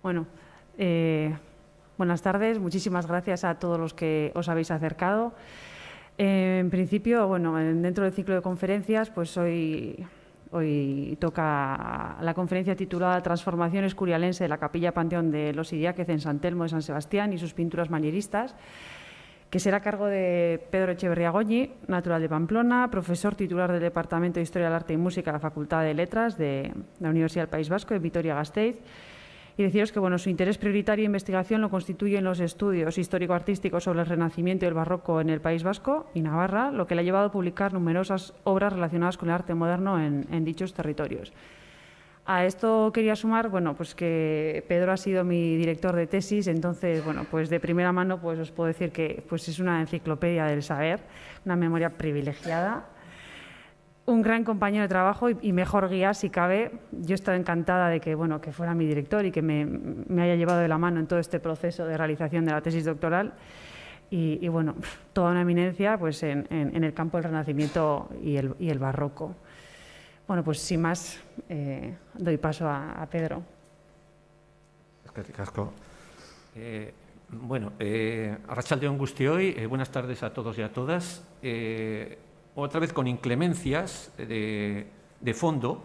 Bueno, buenas tardes. Muchísimas gracias a todos los que os habéis acercado. En principio, bueno, dentro del ciclo de conferencias, pues hoy toca la conferencia titulada Transformación escurialense de la Capilla Panteón de los Idiáquez en San Telmo de San Sebastián y sus pinturas manieristas, que será a cargo de Pedro Echeverría Goñi, natural de Pamplona, profesor titular del Departamento de Historia del Arte y Música de la Facultad de Letras de la Universidad del País Vasco, de Vitoria-Gasteiz. Y deciros que su interés prioritario de investigación lo constituyen los estudios histórico-artísticos sobre el Renacimiento y el Barroco en el País Vasco y Navarra, lo que le ha llevado a publicar numerosas obras relacionadas con el arte moderno en dichos territorios. A esto quería sumar, pues que Pedro ha sido mi director de tesis, entonces, pues de primera mano os puedo decir que es una enciclopedia del saber, una memoria privilegiada. Un gran compañero de trabajo y mejor guía, si cabe. Yo he estado encantada de que fuera mi director y que me haya llevado de la mano en todo este proceso de realización de la tesis doctoral. Y toda una eminencia en el campo del Renacimiento y el Barroco. Pues sin más, doy paso a Pedro. Arratsalde-on guztioi, buenas tardes a todos y a todas. Otra vez con inclemencias de fondo,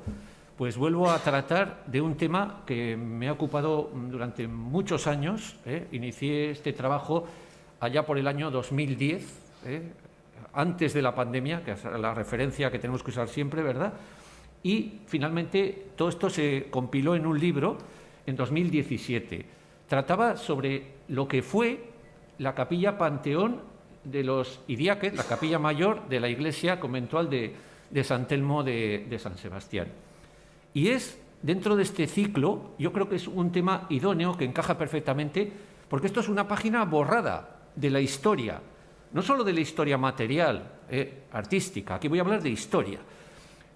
pues vuelvo a tratar de un tema que me ha ocupado durante muchos años. Inicié este trabajo allá por el año 2010, antes de la pandemia, que es la referencia que tenemos que usar siempre, ¿verdad? Y finalmente todo esto se compiló en un libro en 2017. Trataba sobre lo que fue la capilla Panteón de los Idiáquez, la capilla mayor de la iglesia conventual de San Telmo de San Sebastián. Y es, dentro de este ciclo, yo creo que es un tema idóneo que encaja perfectamente, porque esto es una página borrada de la historia, no solo de la historia material, artística, aquí voy a hablar de historia,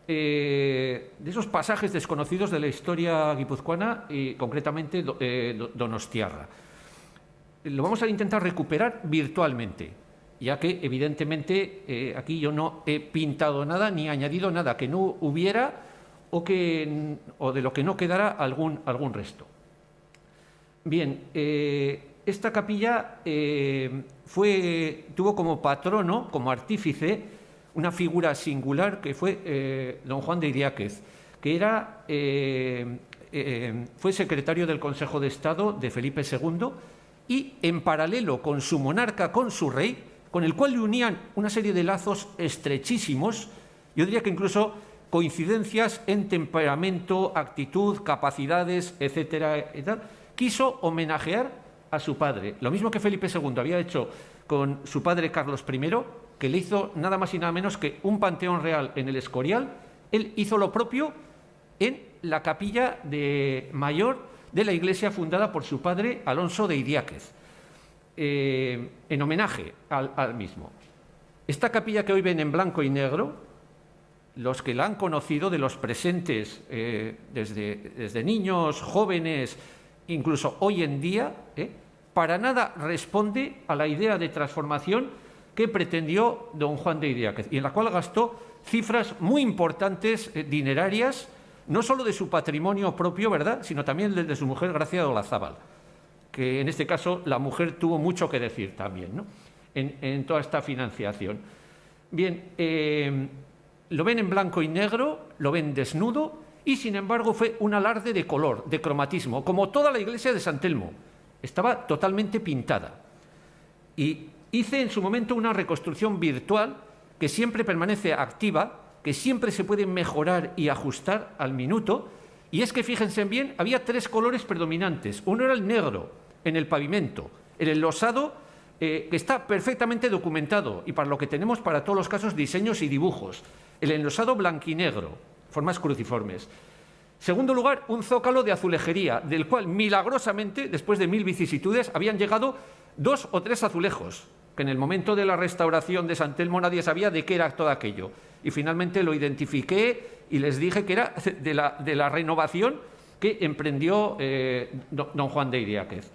de esos pasajes desconocidos de la historia guipuzcoana y concretamente donostiarra. Lo vamos a intentar recuperar virtualmente, ya que evidentemente aquí yo no he pintado nada ni añadido nada que no hubiera o de lo que no quedara algún resto. Bien, esta capilla tuvo como patrono, como artífice, una figura singular que fue don Juan de Idiáquez, que fue secretario del Consejo de Estado de Felipe II y, en paralelo con su monarca, con su rey, con el cual le unían una serie de lazos estrechísimos, yo diría que incluso coincidencias en temperamento, actitud, capacidades, etcétera, etcétera, quiso homenajear a su padre. Lo mismo que Felipe II había hecho con su padre Carlos I, que le hizo nada más y nada menos que un panteón real en el Escorial, él hizo lo propio en la capilla mayor de la iglesia fundada por su padre Alonso de Idiáquez. En homenaje al mismo. Esta capilla que hoy ven en blanco y negro, los que la han conocido, de los presentes desde niños, jóvenes, incluso hoy en día, para nada responde a la idea de transformación que pretendió don Juan de Idiáquez y en la cual gastó cifras muy importantes dinerarias, no solo de su patrimonio propio, ¿verdad?, sino también de su mujer Gracia de Olazábal, que en este caso la mujer tuvo mucho que decir también, ¿no?, en toda esta financiación. Bien, lo ven en blanco y negro, lo ven desnudo y, sin embargo, fue un alarde de color, de cromatismo, como toda la iglesia de San Telmo. Estaba totalmente pintada. Y hice en su momento una reconstrucción virtual que siempre permanece activa, que siempre se puede mejorar y ajustar al minuto. Y es que, fíjense bien, había tres colores predominantes. Uno era el negro en el pavimento, el enlosado, que está perfectamente documentado y para lo que tenemos para todos los casos diseños y dibujos. El enlosado blanquinegro, formas cruciformes. Segundo lugar, un zócalo de azulejería, del cual milagrosamente, después de 1000 vicisitudes, habían llegado 2 o 3 azulejos, que en el momento de la restauración de San Telmo nadie sabía de qué era todo aquello. Y finalmente lo identifiqué y les dije que era de la renovación que emprendió don Juan de Idiáquez.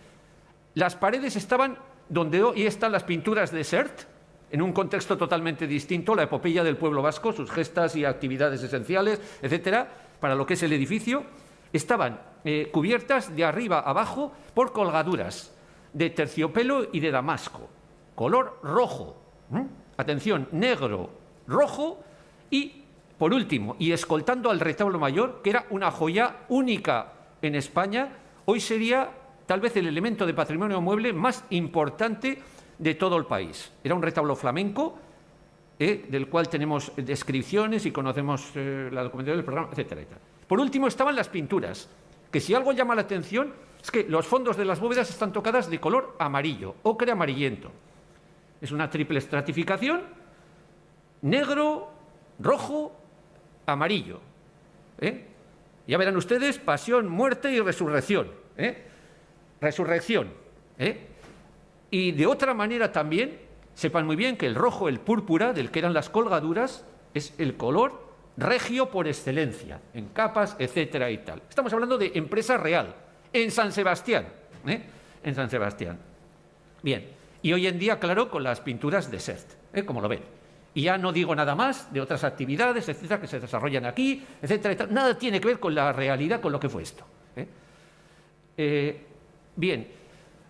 Las paredes estaban donde hoy están las pinturas de Sert, en un contexto totalmente distinto, la epopeya del pueblo vasco, sus gestas y actividades esenciales, etcétera, para lo que es el edificio. Estaban cubiertas de arriba a abajo por colgaduras de terciopelo y de damasco, color rojo. Atención, negro, rojo y, por último, y escoltando al retablo mayor, que era una joya única en España, hoy sería tal vez el elemento de patrimonio mueble más importante de todo el país. Era un retablo flamenco, del cual tenemos descripciones y conocemos la documentación del programa, etcétera, etcétera. Por último, estaban las pinturas, que si algo llama la atención es que los fondos de las bóvedas están tocadas de color amarillo, ocre amarillento. Es una triple estratificación, negro, rojo, amarillo. Ya verán ustedes, pasión, muerte y resurrección. Resurrección. Y de otra manera también, sepan muy bien que el rojo, el púrpura, del que eran las colgaduras, es el color regio por excelencia, en capas, etcétera y tal. Estamos hablando de empresa real, en San Sebastián. En San Sebastián. Bien, y hoy en día, claro, con las pinturas de Sert, como lo ven. Y ya no digo nada más de otras actividades, etcétera, que se desarrollan aquí, etcétera y tal. Nada tiene que ver con la realidad, con lo que fue esto. Bien,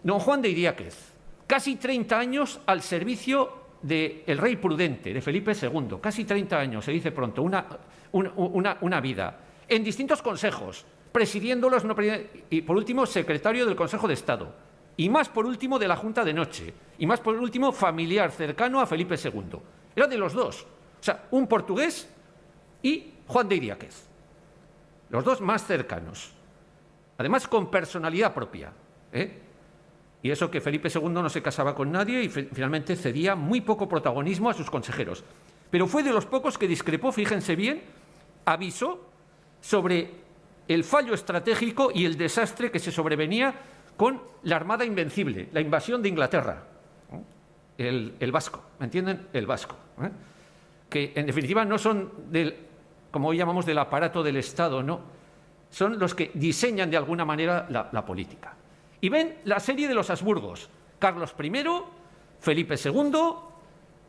don Juan de Idiáquez, casi 30 años al servicio del rey prudente, de Felipe II, casi 30 años, se dice pronto, una vida, en distintos consejos, presidiéndolos, y por último, secretario del Consejo de Estado, y más por último de la Junta de Noche, y más por último familiar cercano a Felipe II. Era de los dos, o sea, un portugués y Juan de Idiáquez, los dos más cercanos, además con personalidad propia, Y eso que Felipe II no se casaba con nadie y finalmente cedía muy poco protagonismo a sus consejeros. Pero fue de los pocos que discrepó, fíjense bien, avisó sobre el fallo estratégico y el desastre que se sobrevenía con la Armada Invencible, la invasión de Inglaterra, el vasco, ¿me entienden? El vasco, que en definitiva no son como hoy llamamos, del aparato del Estado, no, son los que diseñan de alguna manera la política. Y ven la serie de los Habsburgos, Carlos I, Felipe II,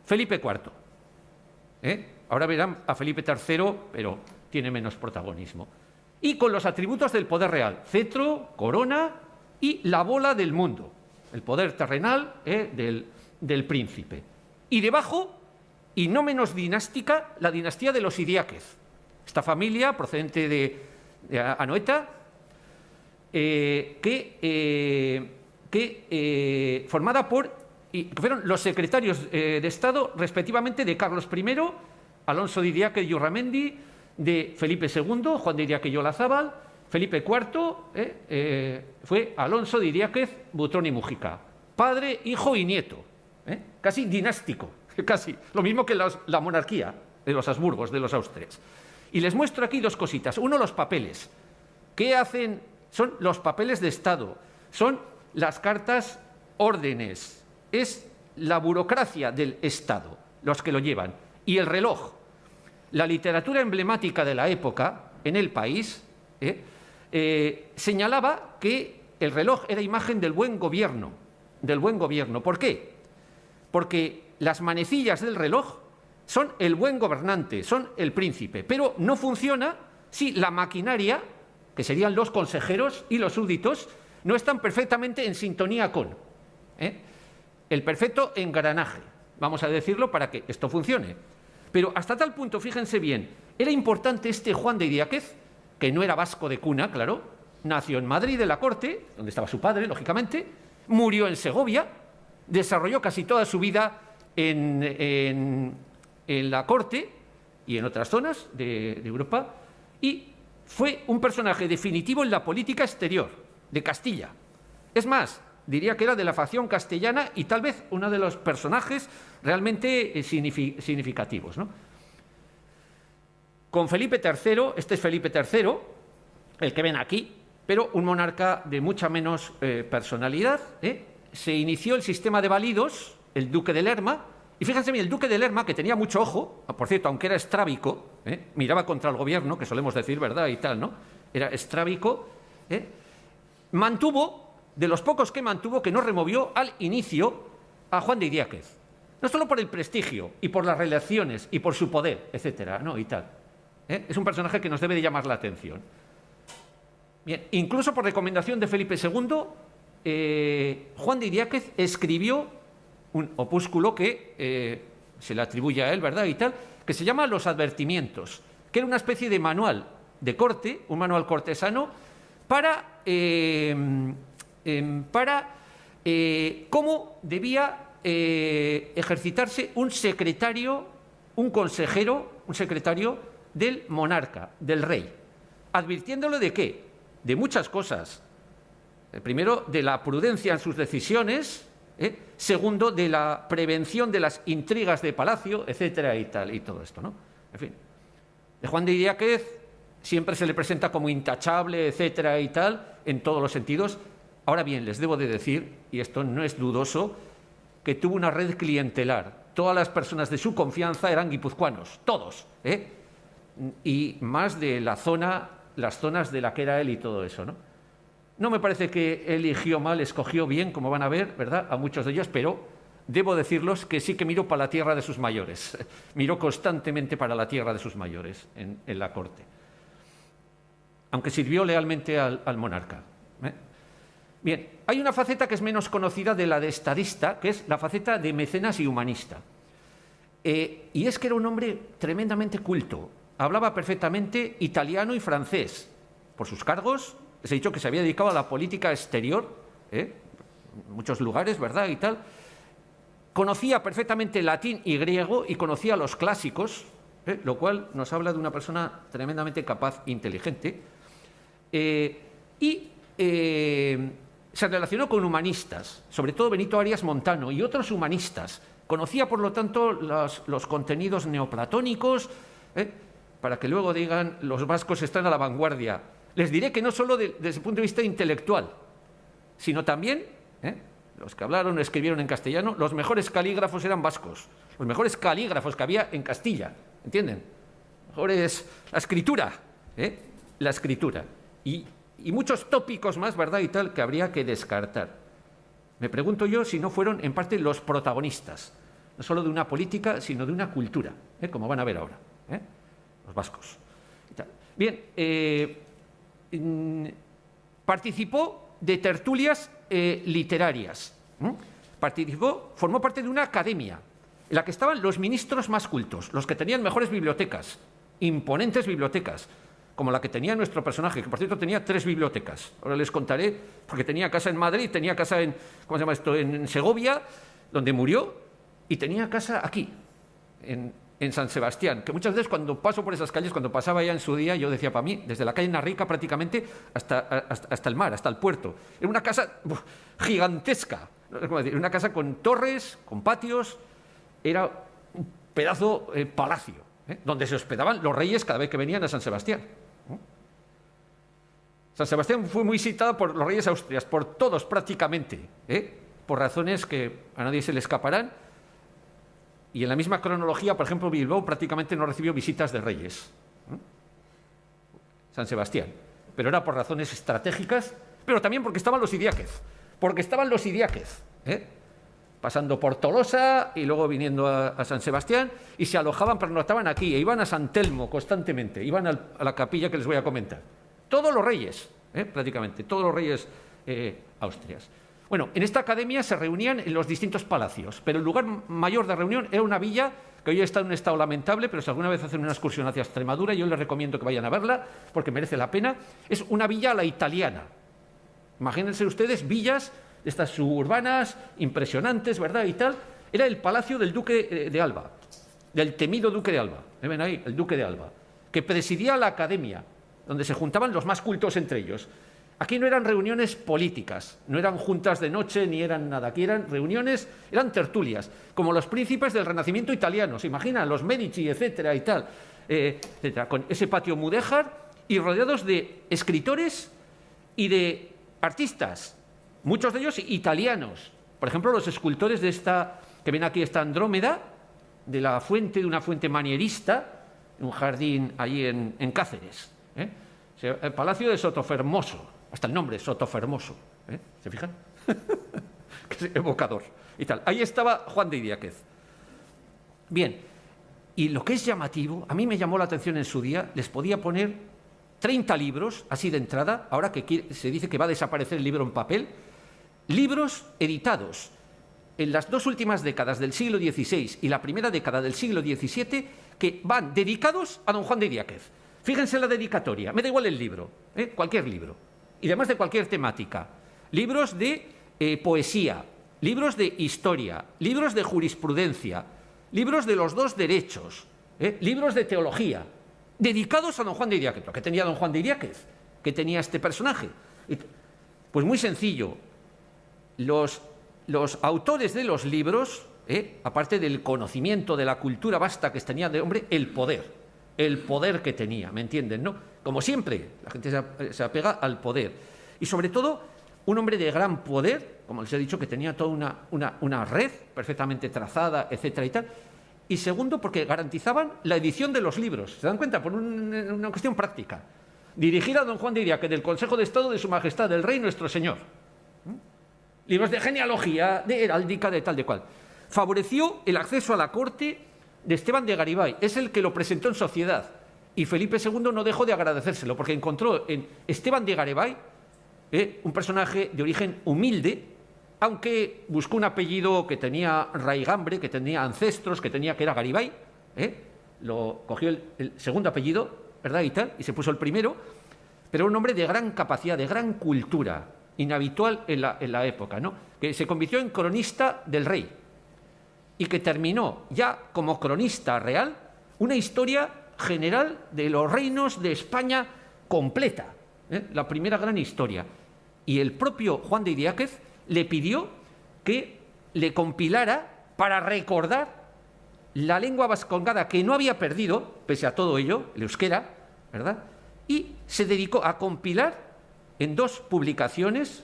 Felipe IV. Ahora verán a Felipe III, pero tiene menos protagonismo. Y con los atributos del poder real, cetro, corona y la bola del mundo, el poder terrenal del príncipe. Y debajo, y no menos dinástica, la dinastía de los Idiáquez. Esta familia procedente de Anoeta, formada que fueron los secretarios de Estado respectivamente de Carlos I, Alonso de Idiáquez y Urramendi, de Felipe II, Juan de Idiáquez y Olazábal. Felipe IV fue Alonso de Idiáquez, Butrón y Mújica, padre, hijo y nieto, casi dinástico, casi lo mismo que la monarquía de los Habsburgos, de los Austrias. Y les muestro aquí dos cositas. Uno, los papeles. ¿Qué hacen? Son los papeles de Estado, son las cartas órdenes, es la burocracia del Estado los que lo llevan. Y el reloj, la literatura emblemática de la época en el país, señalaba que el reloj era imagen del buen gobierno, ¿Por qué? Porque las manecillas del reloj son el buen gobernante, son el príncipe, pero no funciona si la maquinaria, que serían los consejeros y los súbditos, no están perfectamente en sintonía con el perfecto engranaje, vamos a decirlo, para que esto funcione. Pero hasta tal punto, fíjense bien, era importante este Juan de Idiáquez, que no era vasco de cuna, claro, nació en Madrid de la corte, donde estaba su padre, lógicamente, murió en Segovia, desarrolló casi toda su vida en la corte y en otras zonas de Europa, y fue un personaje definitivo en la política exterior de Castilla. Es más, diría que era de la facción castellana y tal vez uno de los personajes realmente significativos, ¿no? Con Felipe III, este es Felipe III, el que ven aquí, pero un monarca de mucha menos personalidad, se inició el sistema de validos, el duque de Lerma, y fíjense bien, el duque de Lerma, que tenía mucho ojo, por cierto, aunque era estrábico, miraba contra el gobierno, que solemos decir, ¿verdad? Y tal, ¿no? Era estrábico, mantuvo, de los pocos que mantuvo, que no removió al inicio a Juan de Idiáquez. No solo por el prestigio y por las relaciones y por su poder, etcétera, ¿no? Y tal. Es un personaje que nos debe de llamar la atención. Bien, incluso por recomendación de Felipe II, Juan de Idiáquez escribió un opúsculo que se le atribuye a él, ¿verdad? Y tal, que se llama Los Advertimientos, que era una especie de manual de corte, un manual cortesano, para cómo debía ejercitarse un secretario, un consejero, un secretario del monarca, del rey, advirtiéndole de qué, de muchas cosas. Primero, de la prudencia en sus decisiones, segundo, de la prevención de las intrigas de palacio, etcétera, y tal, y todo esto, ¿no? En fin, de Juan de Idiáquez siempre se le presenta como intachable, etcétera, y tal, en todos los sentidos. Ahora bien, les debo de decir, y esto no es dudoso, que tuvo una red clientelar. Todas las personas de su confianza eran guipuzcoanos, todos, y más de las zonas de la que era él y todo eso, ¿no? No me parece que eligió mal, escogió bien, como van a ver, ¿verdad?, a muchos de ellos, pero debo decirlos que sí que miró para la tierra de sus mayores. Miró constantemente para la tierra de sus mayores en la corte. Aunque sirvió lealmente al monarca. Bien, hay una faceta que es menos conocida de la de estadista, que es la faceta de mecenas y humanista. Y es que era un hombre tremendamente culto. Hablaba perfectamente italiano y francés. Por sus cargos, les he dicho que se había dedicado a la política exterior, en muchos lugares, ¿verdad? Y tal. Conocía perfectamente latín y griego y conocía los clásicos, lo cual nos habla de una persona tremendamente capaz e inteligente. Se relacionó con humanistas, sobre todo Benito Arias Montano y otros humanistas. Conocía, por lo tanto, los contenidos neoplatónicos, para que luego digan los vascos están a la vanguardia. Les diré que no solo desde el punto de vista intelectual, sino también, los que hablaron o escribieron en castellano, los mejores calígrafos eran vascos, los mejores calígrafos que había en Castilla, ¿entienden? Mejores, la escritura, la escritura. Y muchos tópicos más, ¿verdad? Y tal, que habría que descartar. Me pregunto yo si no fueron, en parte, los protagonistas, no solo de una política, sino de una cultura, como van a ver ahora, los vascos. Y tal. Bien, participó de tertulias literarias, formó parte de una academia en la que estaban los ministros más cultos, los que tenían mejores bibliotecas, imponentes bibliotecas, como la que tenía nuestro personaje, que por cierto tenía 3 bibliotecas. Ahora les contaré, porque tenía casa en Madrid, tenía casa en, ¿cómo se llama esto?, en Segovia, donde murió, y tenía casa aquí, en San Sebastián, que muchas veces cuando paso por esas calles, cuando pasaba ya en su día, yo decía, para mí, desde la calle Narrica prácticamente hasta el mar, hasta el puerto. Era una casa gigantesca, una casa con torres, con patios, era un pedazo palacio, donde se hospedaban los reyes cada vez que venían a San Sebastián. San Sebastián fue muy citada por los reyes austrias, por todos prácticamente, por razones que a nadie se le escaparán. Y en la misma cronología, por ejemplo, Bilbao prácticamente no recibió visitas de reyes. San Sebastián. Pero era por razones estratégicas, pero también porque estaban los Idiáquez. Pasando por Tolosa y luego viniendo a San Sebastián, y se alojaban, pernotaban aquí, e iban a San Telmo constantemente, iban a la capilla que les voy a comentar. Todos los reyes, prácticamente, todos los reyes austrias. Bueno, en esta academia se reunían en los distintos palacios, pero el lugar mayor de reunión era una villa que hoy está en un estado lamentable, pero si alguna vez hacen una excursión hacia Extremadura, yo les recomiendo que vayan a verla, porque merece la pena. Es una villa a la italiana. Imagínense ustedes villas de estas suburbanas, impresionantes, ¿verdad? Y tal. Era el palacio del duque de Alba, del temido duque de Alba. ¿Ven ahí? El duque de Alba, que presidía la academia, donde se juntaban los más cultos entre ellos. Aquí no eran reuniones políticas, no eran juntas de noche ni eran nada. Aquí eran reuniones, eran tertulias, como los príncipes del Renacimiento italiano. ¿Se imaginan? Los Medici, etcétera, y tal, etcétera, con ese patio mudéjar y rodeados de escritores y de artistas, muchos de ellos italianos. Por ejemplo, los escultores de esta, que ven aquí, esta Andrómeda, de una fuente manierista, en un jardín allí en Cáceres. El Palacio de Sotofermoso. Hasta el nombre, Sotofermoso. ¿Se fijan? Que es evocador. Y tal. Ahí estaba Juan de Idiáquez. Bien. Y lo que es llamativo, a mí me llamó la atención en su día, les podía poner 30 libros, así de entrada, ahora que se dice que va a desaparecer el libro en papel, libros editados en las dos últimas décadas del siglo XVI y la primera década del siglo XVII, que van dedicados a don Juan de Idiáquez. Fíjense la dedicatoria, me da igual el libro, cualquier libro, y además de cualquier temática. Libros de poesía, libros de historia, libros de jurisprudencia, libros de los dos derechos, libros de teología, dedicados a don Juan de Idiáquez. ¿Qué tenía don Juan de Idiáquez? ¿Qué tenía este personaje? Pues muy sencillo. Los autores de los libros, aparte del conocimiento, de la cultura vasta que tenía de hombre, el poder que tenía, ¿me entienden, no? Como siempre, la gente se apega al poder. Y sobre todo, un hombre de gran poder, como les he dicho, que tenía toda una red perfectamente trazada, etcétera y tal. Y segundo, porque garantizaban la edición de los libros. ¿Se dan cuenta? Por una cuestión práctica. Dirigir a don Juan de Idiáquez del Consejo de Estado de Su Majestad el Rey Nuestro Señor. Libros de genealogía, de heráldica, de tal, de cual. Favoreció el acceso a la corte de Esteban de Garibay. Es el que lo presentó en sociedad. Y Felipe II no dejó de agradecérselo, porque encontró en Esteban de Garibay un personaje de origen humilde, aunque buscó un apellido que tenía raigambre, que tenía ancestros, que era Garibay, lo cogió el segundo apellido, ¿verdad? Y tal, y se puso el primero, pero un hombre de gran capacidad, de gran cultura, inhabitual en la época, ¿no? Que se convirtió en cronista del rey y que terminó ya como cronista real una historia general de los reinos de España completa, la primera gran historia. Y el propio Juan de Idiáquez le pidió que le compilara para recordar la lengua vascongada que no había perdido, pese a todo ello, el euskera, ¿verdad? Y se dedicó a compilar en dos publicaciones,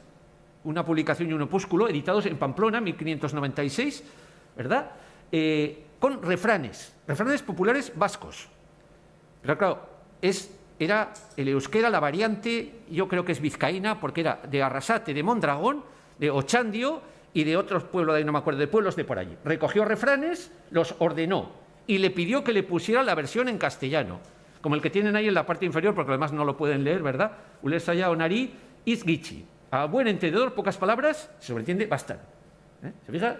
una publicación y un opúsculo, editados en Pamplona, 1596, ¿verdad? Con refranes populares vascos. Pero claro, era el euskera, la variante, yo creo que es vizcaína, porque era de Arrasate, de Mondragón, de Ochandio y de otros pueblos, de ahí no me acuerdo, de pueblos de por allí. Recogió refranes, los ordenó y le pidió que le pusiera la versión en castellano, como el que tienen ahí en la parte inferior, porque además no lo pueden leer, ¿verdad? Ulesaya onari izgichi. A buen entendedor, pocas palabras, se sobreentiende, bastan. ¿Se fija?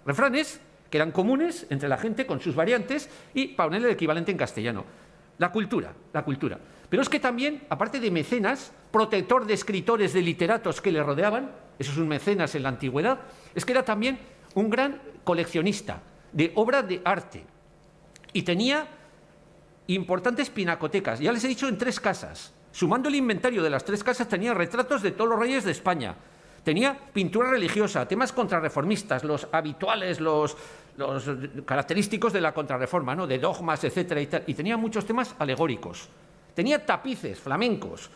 Refranes que eran comunes entre la gente con sus variantes y para ponerle el equivalente en castellano. La cultura. Pero es que también, aparte de mecenas, protector de escritores, de literatos que le rodeaban, eso es un mecenas en la antigüedad, es que era también un gran coleccionista de obras de arte. Y tenía importantes pinacotecas, ya les he dicho, en 3 casas. Sumando el inventario de las 3 casas, tenía retratos de todos los reyes de España. Tenía pintura religiosa, temas contrarreformistas, los habituales, los característicos de la contrarreforma, ¿no? De dogmas, etcétera y tal. Y tenía muchos temas alegóricos. Tenía tapices flamencos,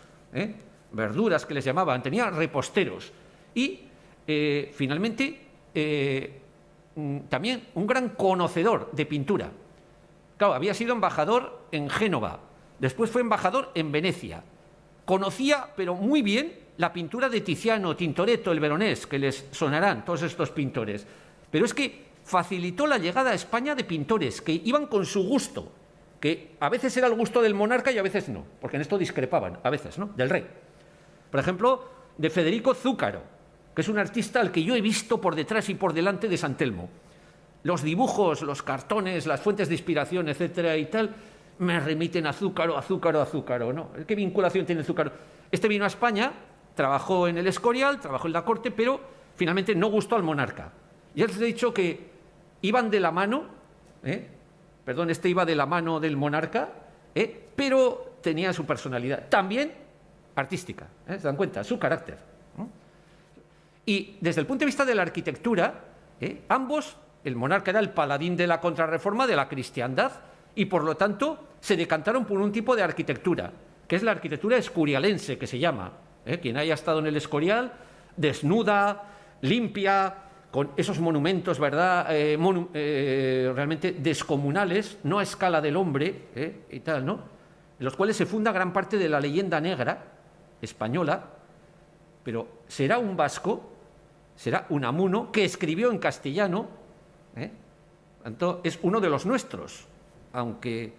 verduras que les llamaban, tenía reposteros. Y, finalmente, también un gran conocedor de pintura. Claro, había sido embajador en Génova, después fue embajador en Venecia. Conocía, pero muy bien, la pintura de Tiziano, Tintoretto, el Veronés, que les sonarán todos estos pintores. Pero es que facilitó la llegada a España de pintores que iban con su gusto, que a veces era el gusto del monarca y a veces no, porque en esto discrepaban, a veces, ¿no?, del rey. Por ejemplo, de Federico Zúcaro, que es un artista al que yo he visto por detrás y por delante de San Telmo. Los dibujos, los cartones, las fuentes de inspiración, etcétera y tal, me remiten a Zúcaro, ¿no? ¿Qué vinculación tiene Zúcaro? Este vino a España, trabajó en el Escorial, trabajó en la corte, pero finalmente no gustó al monarca. Ya les he dicho que iban de la mano, este iba de la mano del monarca, pero tenía su personalidad, también artística, ¿se dan cuenta? Su carácter. Y desde el punto de vista de la arquitectura, ambos, el monarca era el paladín de la contrarreforma, de la cristiandad, y por lo tanto se decantaron por un tipo de arquitectura, que es la arquitectura escorialense, que se llama. Quien haya estado en el Escorial, desnuda, limpia, con esos monumentos, ¿verdad?, realmente descomunales, no a escala del hombre, y tal, ¿no?, en los cuales se funda gran parte de la leyenda negra española, pero será un vasco, será un amuno, que escribió en castellano, tanto es uno de los nuestros, aunque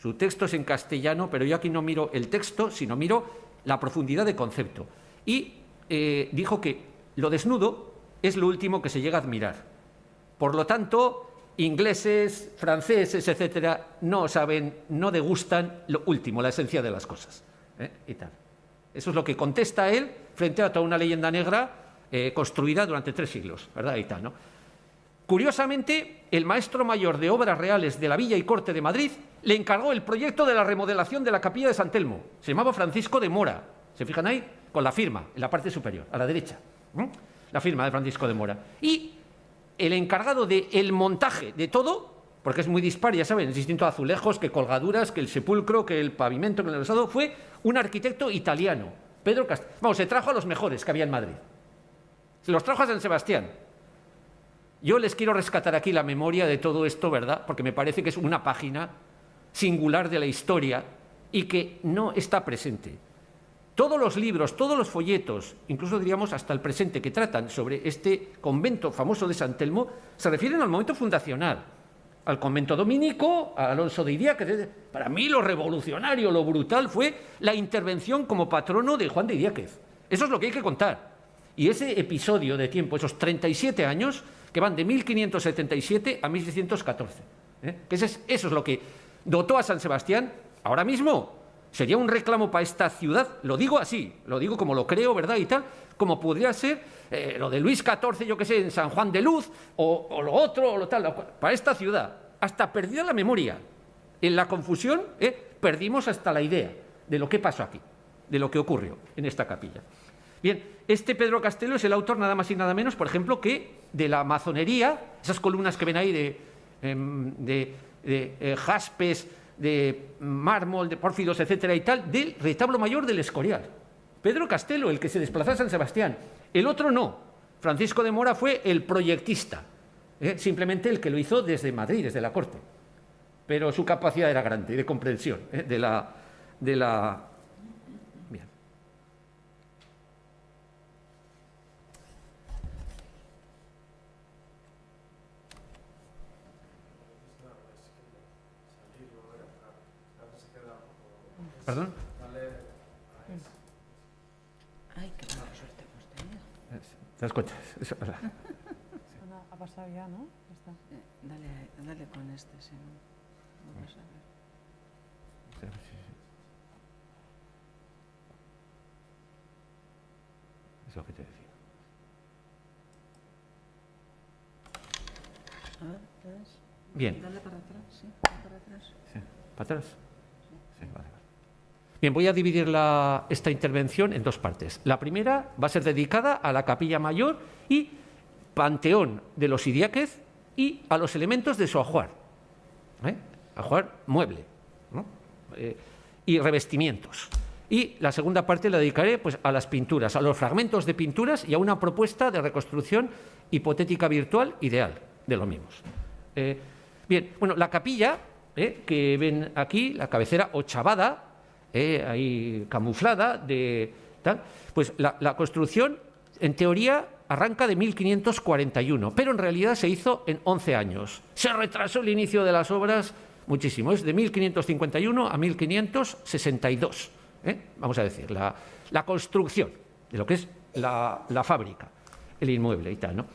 Su texto es en castellano, pero yo aquí no miro el texto, sino miro la profundidad de concepto. Y dijo que lo desnudo es lo último que se llega a admirar. Por lo tanto, ingleses, franceses, etcétera, no saben, no degustan lo último, la esencia de las cosas. Y tal. Eso es lo que contesta él frente a toda una leyenda negra construida durante 3 siglos, ¿verdad? Y tal, ¿no? Curiosamente, el maestro mayor de obras reales de la Villa y Corte de Madrid le encargó el proyecto de la remodelación de la capilla de San Telmo. Se llamaba Francisco de Mora. ¿Se fijan ahí? Con la firma, en la parte superior, a la derecha. La firma de Francisco de Mora. Y el encargado del montaje de todo, porque es muy dispar, ya saben, distintos azulejos, que colgaduras, que el sepulcro, que el pavimento, que el adosado, fue un arquitecto italiano, Pedro Castello. Vamos, se trajo a los mejores que había en Madrid. Se los trajo a San Sebastián. Yo les quiero rescatar aquí la memoria de todo esto, ¿verdad? Porque me parece que es una página singular de la historia y que no está presente. Todos los libros, todos los folletos, incluso diríamos hasta el presente, que tratan sobre este convento famoso de San Telmo, se refieren al momento fundacional, al convento dominico, a Alonso de Idiáquez. Para mí lo revolucionario, lo brutal fue la intervención como patrono de Juan de Idiáquez. Eso es lo que hay que contar. Y ese episodio de tiempo, esos 37 años, que van de 1577 a 1614. Que eso es lo que dotó a San Sebastián. Ahora mismo sería un reclamo para esta ciudad, lo digo así, lo digo como lo creo, ¿verdad? Y tal, como podría ser lo de Luis XIV, yo qué sé, en San Juan de Luz, o lo otro, o lo tal, para esta ciudad. Hasta perdida la memoria. En la confusión, perdimos hasta la idea de lo que pasó aquí, de lo que ocurrió en esta capilla. Bien, este Pedro Castello es el autor nada más y nada menos, por ejemplo, que de la masonería, esas columnas que ven ahí de jaspes, de mármol, de pórfidos, etcétera y tal, del retablo mayor del Escorial. Pedro Castello, el que se desplazó a San Sebastián. El otro no. Francisco de Mora fue el proyectista, simplemente el que lo hizo desde Madrid, desde la corte. Pero su capacidad era grande de comprensión de la... Bien. ¿Perdón? Ay, qué mala suerte hemos tenido. ¿Te das cuenta? Ha pasado ya, ¿no? Ya está. Dale con este, si no. Vamos a ver. Es lo que te decía. A ver, ¿ves? Bien. Dale para atrás, sí. Para atrás. Sí. ¿Para atrás? Sí, vale. Bien, voy a dividir esta intervención en 2 partes. La primera va a ser dedicada a la capilla mayor y panteón de los Idiáquez y a los elementos de su ajuar. Ajuar mueble, ¿no? Y revestimientos. Y la segunda parte la dedicaré pues, a las pinturas, a los fragmentos de pinturas y a una propuesta de reconstrucción hipotética virtual ideal de los mismos. Bien, bueno, la capilla que ven aquí, la cabecera ochavada, ahí camuflada, de tal, pues la construcción, en teoría, arranca de 1541, pero en realidad se hizo en 11 años. Se retrasó el inicio de las obras muchísimo, es de 1551 a 1562, vamos a decir, la construcción de lo que es la fábrica, el inmueble y tal, ¿no?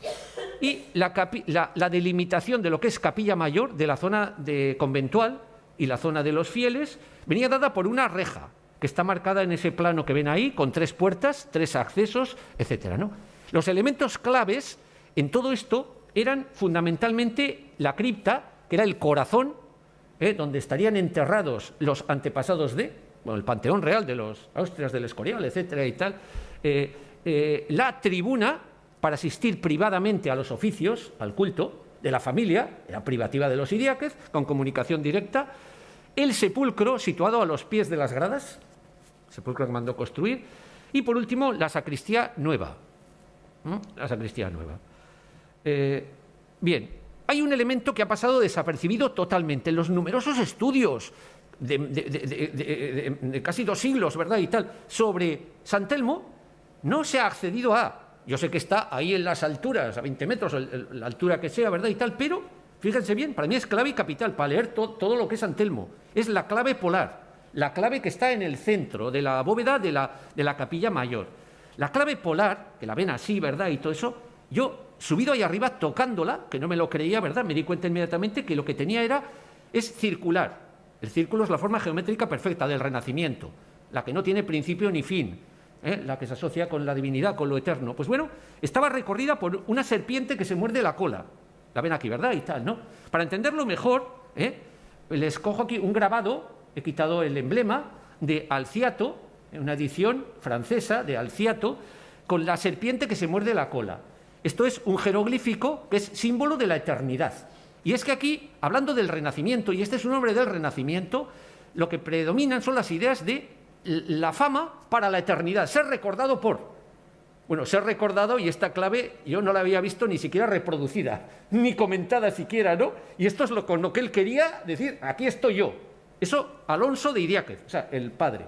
Y la delimitación de lo que es capilla mayor, de la zona conventual y la zona de los fieles, venía dada por una reja que está marcada en ese plano que ven ahí, con 3 puertas, 3 accesos, etcétera, ¿no? Los elementos claves en todo esto eran fundamentalmente la cripta, que era el corazón, donde estarían enterrados los antepasados el panteón real de los Austrias del Escorial, etcétera y tal, la tribuna para asistir privadamente a los oficios, al culto de la familia, era privativa de los Idiáquez, con comunicación directa, el sepulcro situado a los pies de las gradas, sepulcro que mandó construir, y por último la sacristía nueva. La sacristía nueva. Bien, hay un elemento que ha pasado desapercibido totalmente en los numerosos estudios de casi 2 siglos, ¿verdad? Y tal, sobre San Telmo, no se ha accedido yo sé que está ahí en las alturas, a 20 metros, la altura que sea, ¿verdad? Y tal, pero Fíjense bien, para mí es clave y capital, para leer todo lo que es San Telmo. Es la clave polar, la clave que está en el centro de la bóveda de la capilla mayor. La clave polar, que la ven así, ¿verdad? Y todo eso, yo, subido ahí arriba, tocándola, que no me lo creía, ¿verdad? Me di cuenta inmediatamente que lo que tenía es circular. El círculo es la forma geométrica perfecta del Renacimiento, la que no tiene principio ni fin, la que se asocia con la divinidad, con lo eterno. Pues bueno, estaba recorrida por una serpiente que se muerde la cola. La ven aquí, ¿verdad? Y tal, ¿no? Para entenderlo mejor, les cojo aquí un grabado, he quitado el emblema de Alciato, una edición francesa de Alciato, con la serpiente que se muerde la cola. Esto es un jeroglífico que es símbolo de la eternidad. Y es que aquí, hablando del Renacimiento, y este es un hombre del Renacimiento, lo que predominan son las ideas de la fama para la eternidad, ser recordado ser recordado, y esta clave yo no la había visto ni siquiera reproducida, ni comentada siquiera, ¿no? Y esto es con lo que él quería decir, aquí estoy yo. Eso Alonso de Idiáquez, o sea, el padre,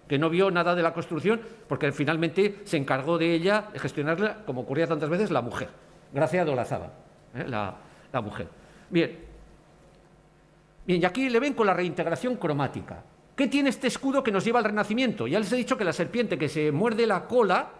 que no vio nada de la construcción porque finalmente se encargó de ella, de gestionarla, como ocurría tantas veces, la mujer, Gracia de Olazábal, la mujer. Bien, y aquí le ven con la reintegración cromática. ¿Qué tiene este escudo que nos lleva al Renacimiento? Ya les he dicho que la serpiente que se muerde la cola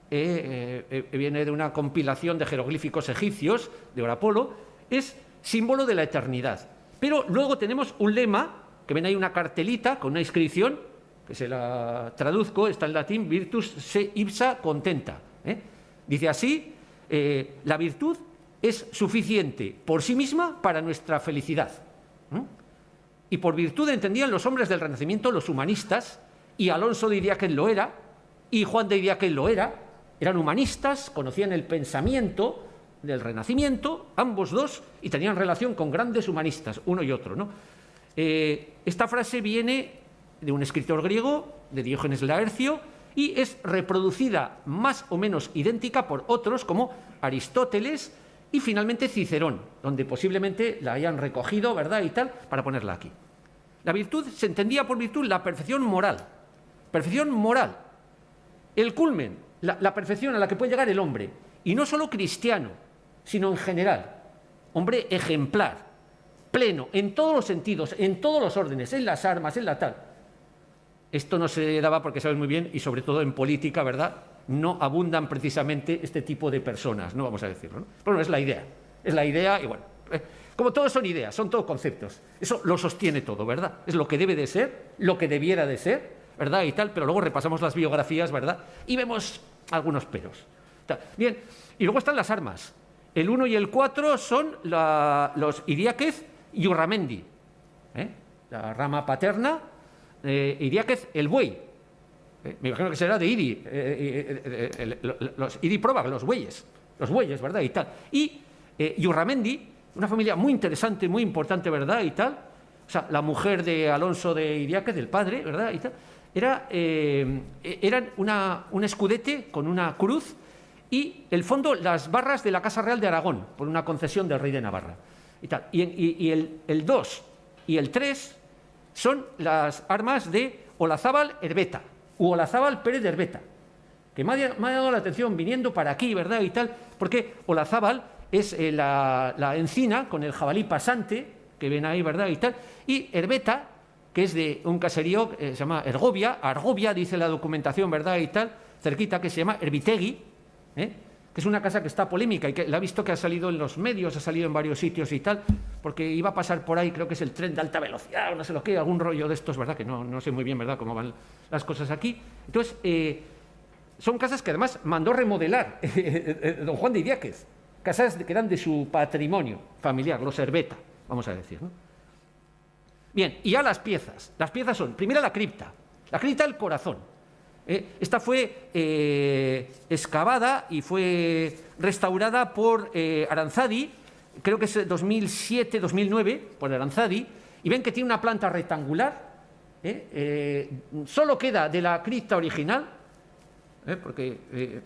viene de una compilación de jeroglíficos egipcios, de Orapolo, es símbolo de la eternidad. Pero luego tenemos un lema, que ven ahí una cartelita con una inscripción, que se la traduzco, está en latín, virtus se ipsa contenta. Dice así, la virtud es suficiente por sí misma para nuestra felicidad. Y por virtud entendían los hombres del Renacimiento, los humanistas, y Alonso de Idiáquez lo era, y Juan de Idiáquez lo era, eran humanistas, conocían el pensamiento del Renacimiento, ambos dos, y tenían relación con grandes humanistas, uno y otro, ¿no? Esta frase viene de un escritor griego, de Diógenes Laercio, y es reproducida más o menos idéntica por otros como Aristóteles y finalmente Cicerón, donde posiblemente la hayan recogido, ¿verdad? Y tal, para ponerla aquí. La virtud se entendía por virtud la perfección moral. Perfección moral. El culmen, la perfección a la que puede llegar el hombre. Y no solo cristiano, sino en general. Hombre ejemplar, pleno, en todos los sentidos, en todos los órdenes, en las armas, en la tal. Esto no se daba porque sabes muy bien, y sobre todo en política, ¿verdad?, no abundan precisamente este tipo de personas, no vamos a decirlo, ¿no? Bueno, es la idea, y bueno, como todos son ideas, son todos conceptos, eso lo sostiene todo, ¿verdad? Es lo que debe de ser, lo que debiera de ser, ¿verdad? Y tal, pero luego repasamos las biografías, ¿verdad? Y vemos algunos peros. Bien, y luego están las armas. El 1 y el 4 son los Idiáquez y Urramendi, la rama paterna, Idiáquez el buey. Me imagino que será de Idi, los Idi Próbag, los bueyes, ¿verdad? Y tal. Y Urramendi, una familia muy interesante, muy importante, ¿verdad? Y tal. O sea, la mujer de Alonso de Idiáquez, del padre, ¿verdad? Y tal. Eran un escudete con una cruz y el fondo las barras de la Casa Real de Aragón, por una concesión del rey de Navarra. Y tal. Y el 2 y el 3 son las armas de Olazábal Herbeta, u Olazábal Pérez de Herbeta, que me ha dado la atención viniendo para aquí, ¿verdad? Y tal, porque Olazábal es la encina con el jabalí pasante, que ven ahí, ¿verdad? Y tal, y Herbeta, que es de un caserío que se llama Argovia, dice la documentación, ¿verdad? Y tal, cerquita, que se llama Erbitegui, que es una casa que está polémica y que la he visto que ha salido en los medios, ha salido en varios sitios y tal, porque iba a pasar por ahí, creo que es el tren de alta velocidad o no sé lo que, algún rollo de estos, ¿verdad? Que no sé muy bien, ¿verdad?, cómo van las cosas aquí. Entonces, son casas que además mandó remodelar don Juan de Idiáquez, casas que eran de su patrimonio familiar, los Herbeta, vamos a decir, ¿no? Bien, y ya las piezas. Las piezas son, primero la cripta del corazón. Esta fue excavada y fue restaurada por Aranzadi, creo que es 2007-2009, por Aranzadi, y ven que tiene una planta rectangular, solo queda de la cripta original, porque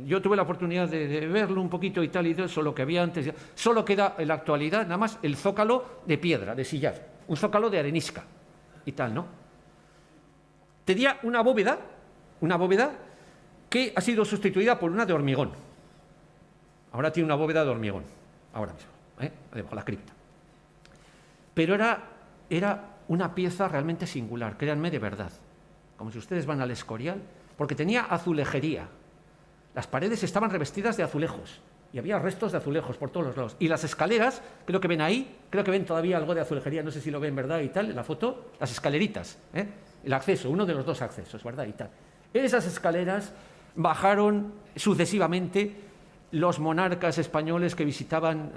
yo tuve la oportunidad de verlo un poquito y tal, y todo eso, lo que había antes, solo queda en la actualidad nada más el zócalo de piedra, de sillar, un zócalo de arenisca y tal, ¿no? Tenía una bóveda que ha sido sustituida por una de hormigón. Ahora tiene una bóveda de hormigón, ahora mismo, debajo de la cripta. pero era una pieza realmente singular, créanme, de verdad. Como si ustedes van al Escorial, porque tenía azulejería. Las paredes estaban revestidas de azulejos y había restos de azulejos por todos los lados. Y las escaleras, creo que ven ahí, creo que ven todavía algo de azulejería, no sé si lo ven, ¿verdad? Y tal, en la foto, las escaleritas, el acceso, uno de los dos accesos, ¿verdad? Y tal. Esas escaleras bajaron sucesivamente los monarcas españoles que visitaban